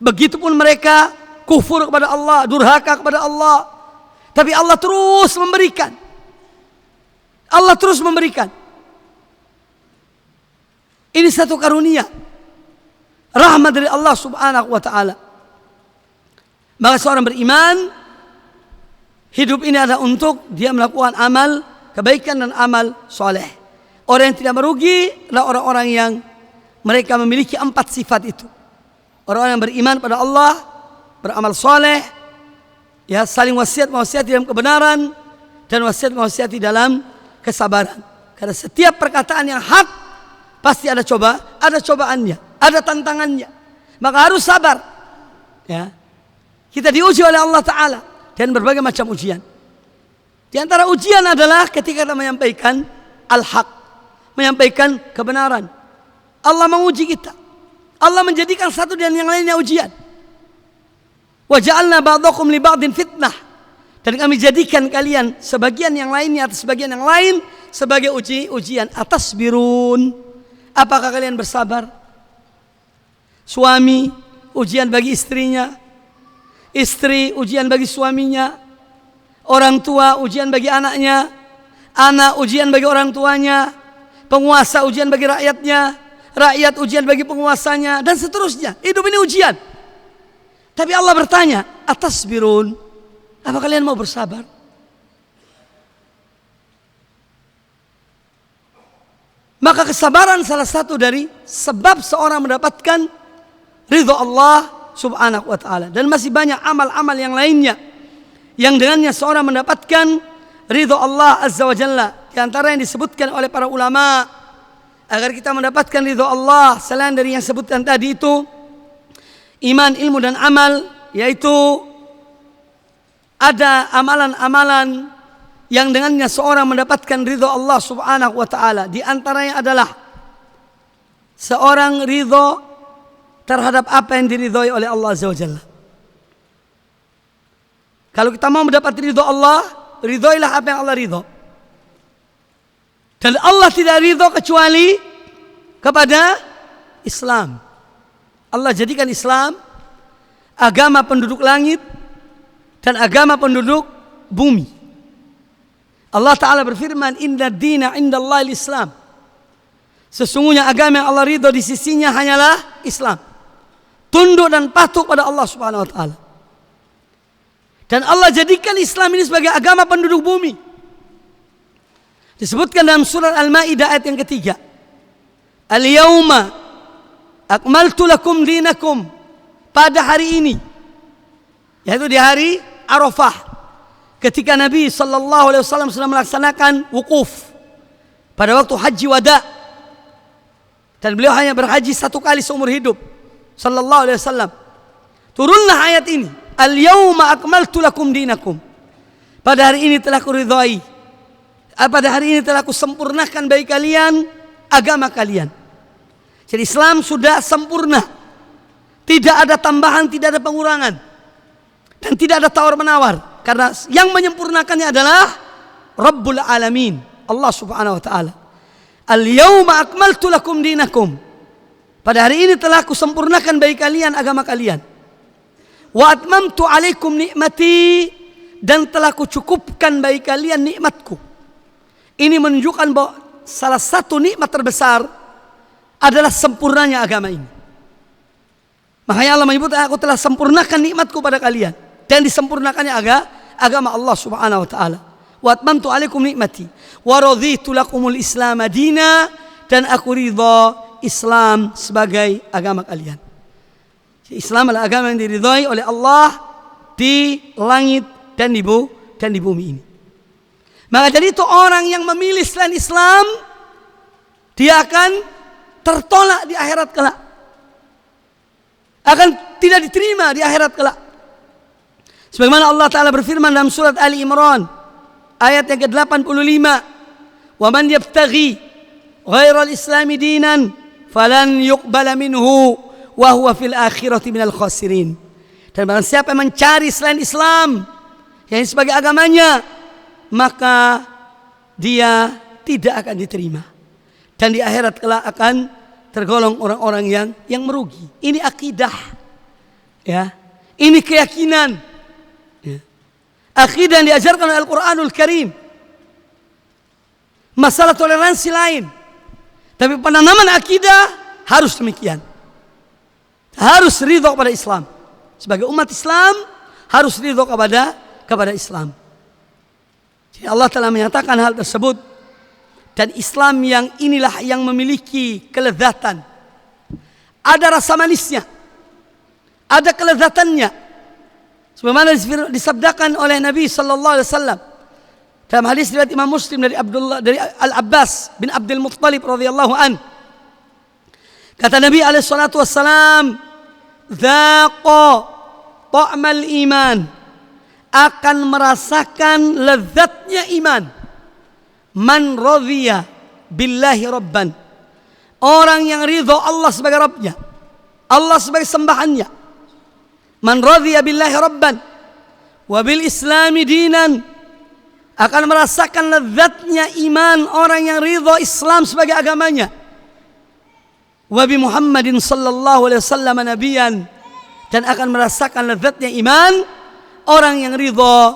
Begitupun mereka kufur kepada Allah, durhaka kepada Allah, tapi Allah terus memberikan. Allah terus memberikan. Ini satu karunia, rahmat dari Allah Subhanahu wa Ta'ala. Maka seorang beriman, hidup ini adalah untuk dia melakukan amal kebaikan dan amal soleh, Orang yang tidak merugi adalah orang-orang yang mereka memiliki 4 sifat itu. Orang-orang yang beriman pada Allah, beramal soleh, ya, saling wasiat-wasiat dalam kebenaran, dan wasiat-wasiat dalam kesabaran. Karena setiap perkataan yang hak pasti ada cobaannya, ada tantangannya. Maka harus sabar. Ya. Kita diuji oleh Allah Ta'ala dan berbagai macam ujian. Di antara ujian adalah ketika kita menyampaikan al-haq, menyampaikan kebenaran. Allah menguji kita. Allah menjadikan satu dan yang lainnya ujian. Wa ja'alna ba'dakum li ba'din fitnah. Dan kami jadikan kalian sebagian yang lainnya atas sebagian yang lain sebagai ujian. Atasbirun. Apakah kalian bersabar? Suami ujian bagi istrinya, istri ujian bagi suaminya, orang tua ujian bagi anaknya, anak ujian bagi orang tuanya, penguasa ujian bagi rakyatnya, rakyat ujian bagi penguasanya, dan seterusnya. Hidup ini ujian. Tapi Allah bertanya, atasbirun, apa kalian mau bersabar? Maka kesabaran salah satu dari sebab seorang mendapatkan ridho Allah subhanahu wa ta'ala. Dan masih banyak amal-amal yang lainnya yang dengannya seorang mendapatkan ridho Allah azza wa jalla. Di antara yang disebutkan oleh para ulama agar kita mendapatkan ridho Allah selain dari yang sebutkan tadi itu iman, ilmu dan amal, yaitu ada amalan-amalan yang dengannya seorang mendapatkan ridho Allah subhanahu wa ta'ala. Di antaranya adalah seorang ridho terhadap apa yang diridhoi oleh Allah azza wa jalla. Kalau kita mau mendapat ridho Allah, ridhoilah apa yang Allah ridho. Dan Allah tidak ridho kecuali kepada Islam. Allah jadikan Islam agama penduduk langit dan agama penduduk bumi. Allah Ta'ala berfirman, inna dina indallahi al-Islam. Sesungguhnya agama yang Allah ridho di sisinya hanyalah Islam. Tunduk dan patuh pada Allah Subhanahu wa Ta'ala. Dan Allah jadikan Islam ini sebagai agama penduduk bumi. Disebutkan dalam surat Al-Maidah ayat yang ketiga. Al-yawma akmaltu lakum dinakum. Pada hari ini, yaitu di hari Arafah, ketika Nabi SAW sedang melaksanakan wukuf pada waktu haji wada, dan beliau hanya berhaji 1 kali seumur hidup SAW, turunlah ayat ini, al-yawma akmaltu lakum dinakum. Pada hari ini telah kuridhai, pada hari ini telah kusempurnakan bagi kalian agama kalian. Jadi Islam sudah sempurna, tidak ada tambahan, tidak ada pengurangan, dan tidak ada tawar-menawar. Karena yang menyempurnakannya adalah Rabbul Alamin, Allah Subhanahu wa Ta'ala. Al-yawma akmaltu lakum dinakum. Pada hari ini telah kusempurnakan bagi kalian agama kalian. Wa atmamtu alaikum nikmati, dan telah kucukupkan bagi kalian nikmatku. Ini menunjukkan bahwa salah satu nikmat terbesar adalah sempurnanya agama ini. Makanya Allah menyebut, aku telah sempurnakan nikmatku pada kalian. Dan disempurnakannya agama Allah Subhanahu wa Ta'ala. Wa atmamtu alaikum nikmati wa raditu lakumul Islam madina, dan aku ridha Islam sebagai agama kalian. Islam adalah agama yang diridhai oleh Allah di langit dan di bumi ini. Maka jadi itu orang yang memilih selain Islam, dia akan tertolak di akhirat kelak. Akan tidak diterima di akhirat kelak. Sebagaimana Allah Ta'ala berfirman dalam surat Ali Imran ayat yang ke-85, wa man yabtaghi ghairal islami dinan falan yuqbala minhu wa huwa fil akhirati minal khasirin. Dan barang siapa yang mencari selain Islam yang sebagai agamanya, maka dia tidak akan diterima, dan di akhirat kelak akan tergolong orang-orang yang merugi. Ini akidah, ya. Ini keyakinan. Akidah yang diajarkan oleh Al-Quranul Karim. Masalah toleransi lain, tapi penanaman akidah harus demikian. Harus ridho kepada Islam. Sebagai umat Islam harus ridho kepada Islam. Jadi Allah telah menyatakan hal tersebut Dan Islam yang inilah yang memiliki kelezatan. Ada rasa manisnya, ada kelezatannya. Sebagaimana disabdakan oleh Nabi sallallahu alaihi wasallam dalam hadis riwayat Imam Muslim dari Al-Abbas bin Abdul Muttalib radhiyallahu an. Kata Nabi alaihi salatu wassalam, "Dzaqa ta'mal iman." Akan merasakan lezatnya iman. Man radhiya billahi rabban. Orang yang ridho Allah sebagai Rabbnya, Allah sebagai sembahannya. Man radhiya billahi rabban wa bil islami dinan. Akan merasakan lezatnya iman orang yang ridho Islam sebagai agamanya. Wa bi Muhammadin sallallahu alaihi wasallam nabiyan. Dan akan merasakan lezatnya iman orang yang ridho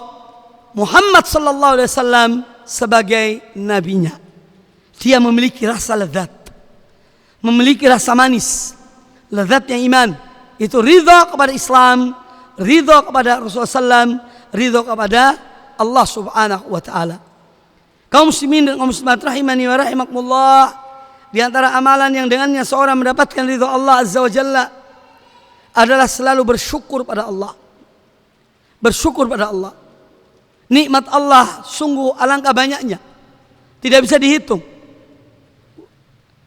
Muhammad sallallahu alaihi wasallam sebagai nabinya. Dia memiliki rasa lezat, memiliki rasa manis. Lezatnya iman itu ridho kepada Islam, ridho kepada Rasulullah SAW, ridho kepada Allah Subhanahu wa taala. Kaum muslimin dan kaum muslimat rahimani wa rahimakumullah, di antara amalan yang dengannya seorang mendapatkan ridho Allah Azza wa Jalla adalah selalu bersyukur pada Allah. Bersyukur pada Allah. Nikmat Allah sungguh alangkah banyaknya, tidak bisa dihitung.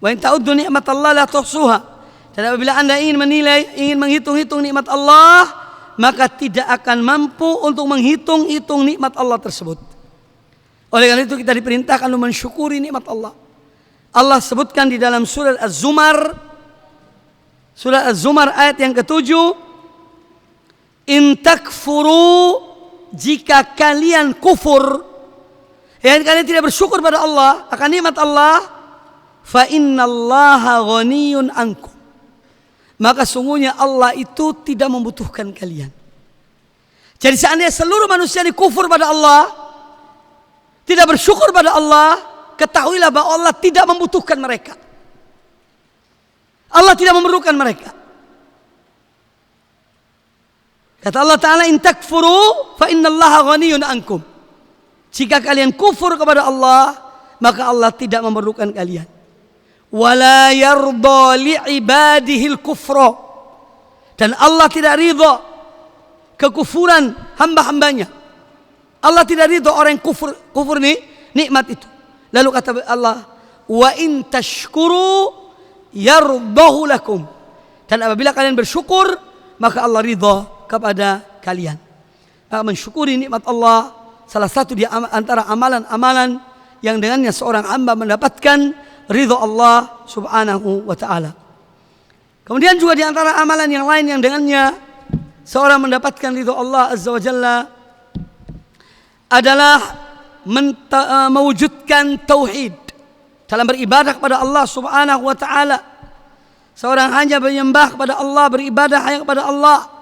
Wa in ta'uddu nikmat Allah la tuhsuha. Dan apabila Anda ingin menilai, ingin menghitung-hitung nikmat Allah, maka tidak akan mampu untuk menghitung-hitung nikmat Allah tersebut. Oleh karena itu kita diperintahkan untuk mensyukuri nikmat Allah. Allah sebutkan di dalam surat Az-Zumar, ayat yang ke-7, in takfuru, jika kalian kufur, kalian tidak bersyukur pada Allah akan nikmat Allah, fa innallaha ghaniyun ankum, maka sungguhnya Allah itu tidak membutuhkan kalian. Jadi seandainya seluruh manusia ini kufur pada Allah, tidak bersyukur pada Allah, ketahuilah bahwa Allah tidak membutuhkan mereka. Allah tidak memerlukan mereka. Kata Allah Ta'ala, in takfuru fa innallaha ghaniyun ankum. Jika kalian kufur kepada Allah, maka Allah tidak memerlukan kalian. Wala yarda li'ibadihil kufra. Dan Allah tidak ridha kekufuran hamba-hambanya. Allah tidak ridha orang yang kufur nikmat itu. Lalu kata Allah, wa in tashkuru yardahu lakum. Dan apabila kalian bersyukur, maka Allah ridha kepada kalian. Maka mensyukuri nikmat Allah salah satu di antara amalan-amalan yang dengannya seorang hamba mendapatkan ridha Allah Subhanahu wa taala. Kemudian juga di antara amalan yang lain yang dengannya seorang mendapatkan ridha Allah Azza wa Jalla adalah mewujudkan tauhid dalam beribadah kepada Allah Subhanahu wa taala. Seorang hanya menyembah kepada Allah, beribadah hanya kepada Allah.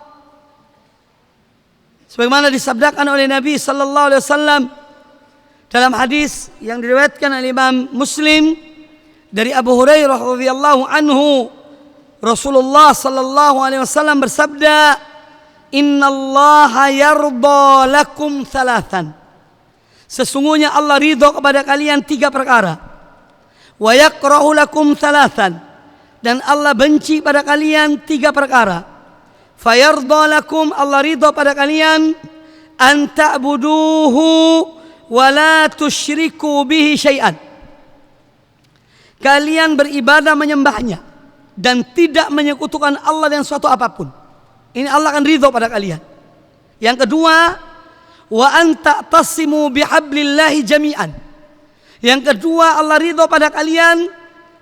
Sebagaimana disabdakan oleh Nabi sallallahu alaihi wasallam dalam hadis yang diriwayatkan oleh Imam Muslim dari Abu Hurairah radhiyallahu anhu, Rasulullah sallallahu alaihi wasallam bersabda, "Innallaha yarda lakum thalathan." Sesungguhnya Allah ridha kepada kalian 3 perkara. Wa yakrahu lakum thalathan. Dan Allah benci pada kalian 3 perkara. Fayarda lakum, Allah ridha pada kalian, an ta'buduhu wa la tusyriku bihi syai'an. Kalian beribadah menyembahnya dan tidak menyekutukan Allah dengan suatu apapun. Ini Allah akan ridha pada kalian. Yang kedua, wa an ta'tasimu bihablillahi jami'an. Yang kedua, Allah ridha pada kalian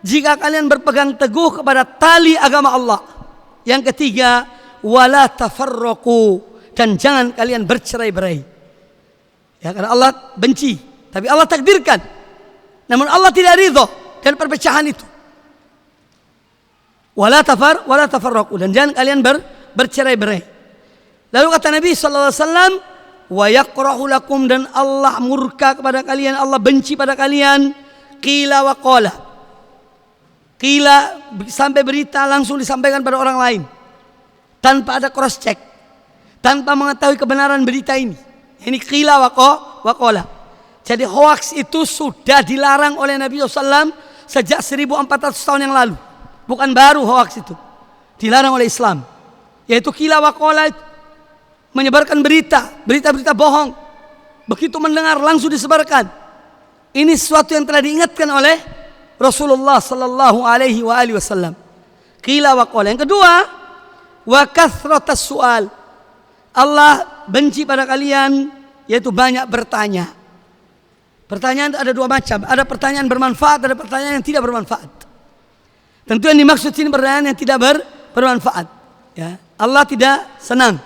jika kalian berpegang teguh kepada tali agama Allah. Yang ketiga, wala tafarraqu, dan jangan kalian bercerai-berai. Ya, karena Allah benci, tapi Allah takdirkan. Namun Allah tidak ridha dan perpecahan itu. Wala tafarraqu, dan jangan kalian bercerai-berai. Lalu kata Nabi sallallahu alaihi wasallam, wa yakrahu lakum, dan Allah murka kepada kalian, Allah benci pada kalian, qila wa qala. Qila, sampai berita langsung disampaikan pada orang lain tanpa ada cross check, tanpa mengetahui kebenaran berita ini. Ini qila wa qala. Jadi hoaks itu sudah dilarang oleh Nabi SAW sejak 1400 tahun yang lalu. Bukan baru hoaks itu. Dilarang oleh Islam. Yaitu qila wa qala, menyebarkan berita-berita bohong. Begitu mendengar langsung disebarkan. Ini sesuatu yang telah diingatkan oleh Rasulullah sallallahu alaihi wasallam. Qila wa qala. Yang kedua, wa kathratas su'al. Allah benci pada kalian yaitu banyak bertanya. Pertanyaan ada dua macam. Ada pertanyaan bermanfaat, ada pertanyaan yang tidak bermanfaat. Tentu yang dimaksud ini pertanyaan yang tidak bermanfaat. Ya. Allah tidak senang.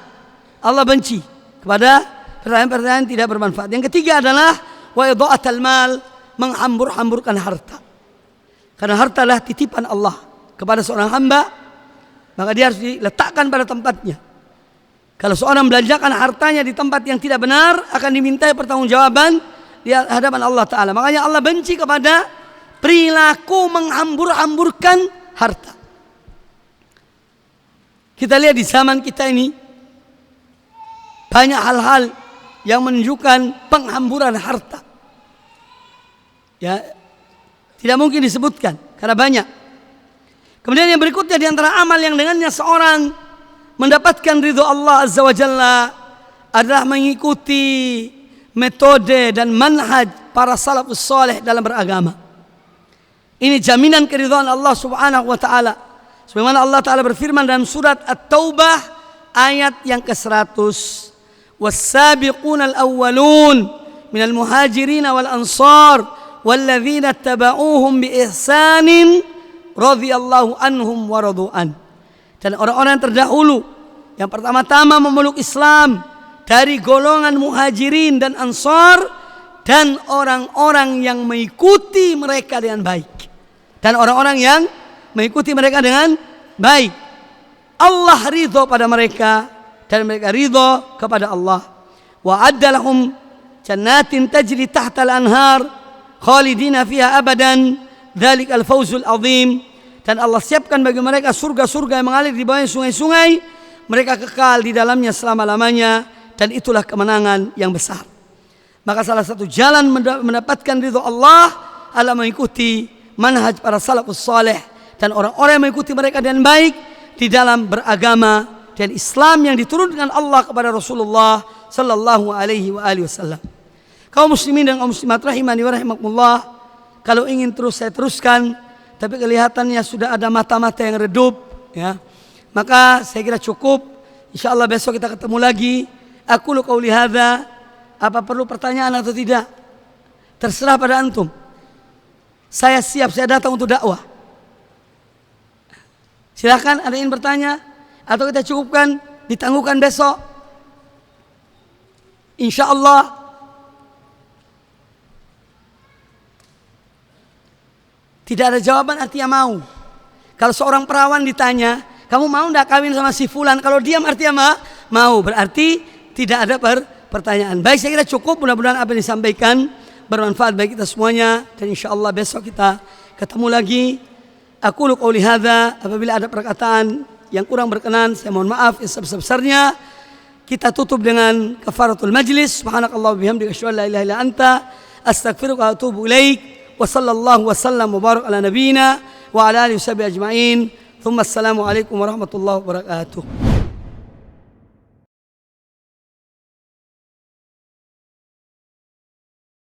Allah benci kepada pertanyaan-pertanyaan yang tidak bermanfaat. Yang ketiga adalah wa idha'atul mal, menghambur-hamburkan harta. Karena harta adalah titipan Allah kepada seorang hamba, maka dia harus diletakkan pada tempatnya. Kalau seorang belanjakan hartanya di tempat yang tidak benar, akan dimintai pertanggungjawaban di hadapan Allah Ta'ala. Makanya Allah benci kepada perilaku menghambur-hamburkan harta. Kita lihat di zaman kita ini banyak hal-hal yang menunjukkan penghamburan harta. Ya, tidak mungkin disebutkan karena banyak. Kemudian yang berikutnya di antara amal yang dengannya seorang mendapatkan ridho Allah Azza wa Jalla adalah mengikuti metode dan manhaj para salafus saleh dalam beragama. Ini jaminan keridhaan Allah Subhanahu wa taala. Sebagaimana Allah Taala berfirman dalam surat At-Taubah ayat yang ke-100. Was-sabiqunal awwalun minal muhajirin wal ansar walladzina ittaba'uuhum bi ihsanin radhiyallahu anhum wa radu an. Dan orang-orang yang terdahulu yang pertama-tama memeluk Islam dari golongan muhajirin dan ansar dan orang-orang yang mengikuti mereka dengan baik. Dan orang-orang yang mengikuti mereka dengan baik. Allah ridho pada mereka dan mereka ridho kepada Allah. Wa adda lahum jannatin tajri tahtal anhar khalidina fiha abadan dzalikal fawzul azim. Dan Allah siapkan bagi mereka surga-surga yang mengalir di bawahnya sungai-sungai, mereka kekal di dalamnya selama-lamanya, dan itulah kemenangan yang besar. Maka salah satu jalan mendapatkan ridho Allah adalah mengikuti manhaj para salafus saleh dan orang-orang yang mengikuti mereka dengan baik di dalam beragama dan Islam yang diturunkan Allah kepada Rasulullah sallallahu alaihi wasallam. Kaum muslimin dan kaum muslimat rahimani wa rahimakumullah, kalau ingin terus saya teruskan, tapi kelihatannya sudah ada mata-mata yang redup, ya. Maka saya kira cukup. Insyaallah besok kita ketemu lagi. Aku lu qauli hadza. Apa perlu pertanyaan atau tidak? Terserah pada antum. Saya siap, saya datang untuk dakwah. Silakan, ada yang bertanya atau kita cukupkan, ditangguhkan besok. Insyaallah. Tidak ada jawaban artinya mau. Kalau seorang perawan ditanya, kamu mau enggak kawin sama si fulan? Kalau diam artinya mau. Berarti tidak ada pertanyaan. Baik, saya kira cukup. Mudah-mudahan apa yang disampaikan bermanfaat bagi kita semuanya. Dan insyaallah besok kita ketemu lagi. Aku lu qauli hadza. Apabila ada perkataan yang kurang berkenan, saya mohon maaf yang sebesar-besarnya. Kita tutup dengan kafaratul majlis. Subhanakallah wa bihamdika asyhadu an la ilaha illa anta astaghfiruka wa atubu ilaik. Wa sallallahu wa sallam wa barak ala nabiyyina wa ala alihi wa sahbihi ajma'in. Thumma assalamu alaikum warahmatullahi wabarakatuh.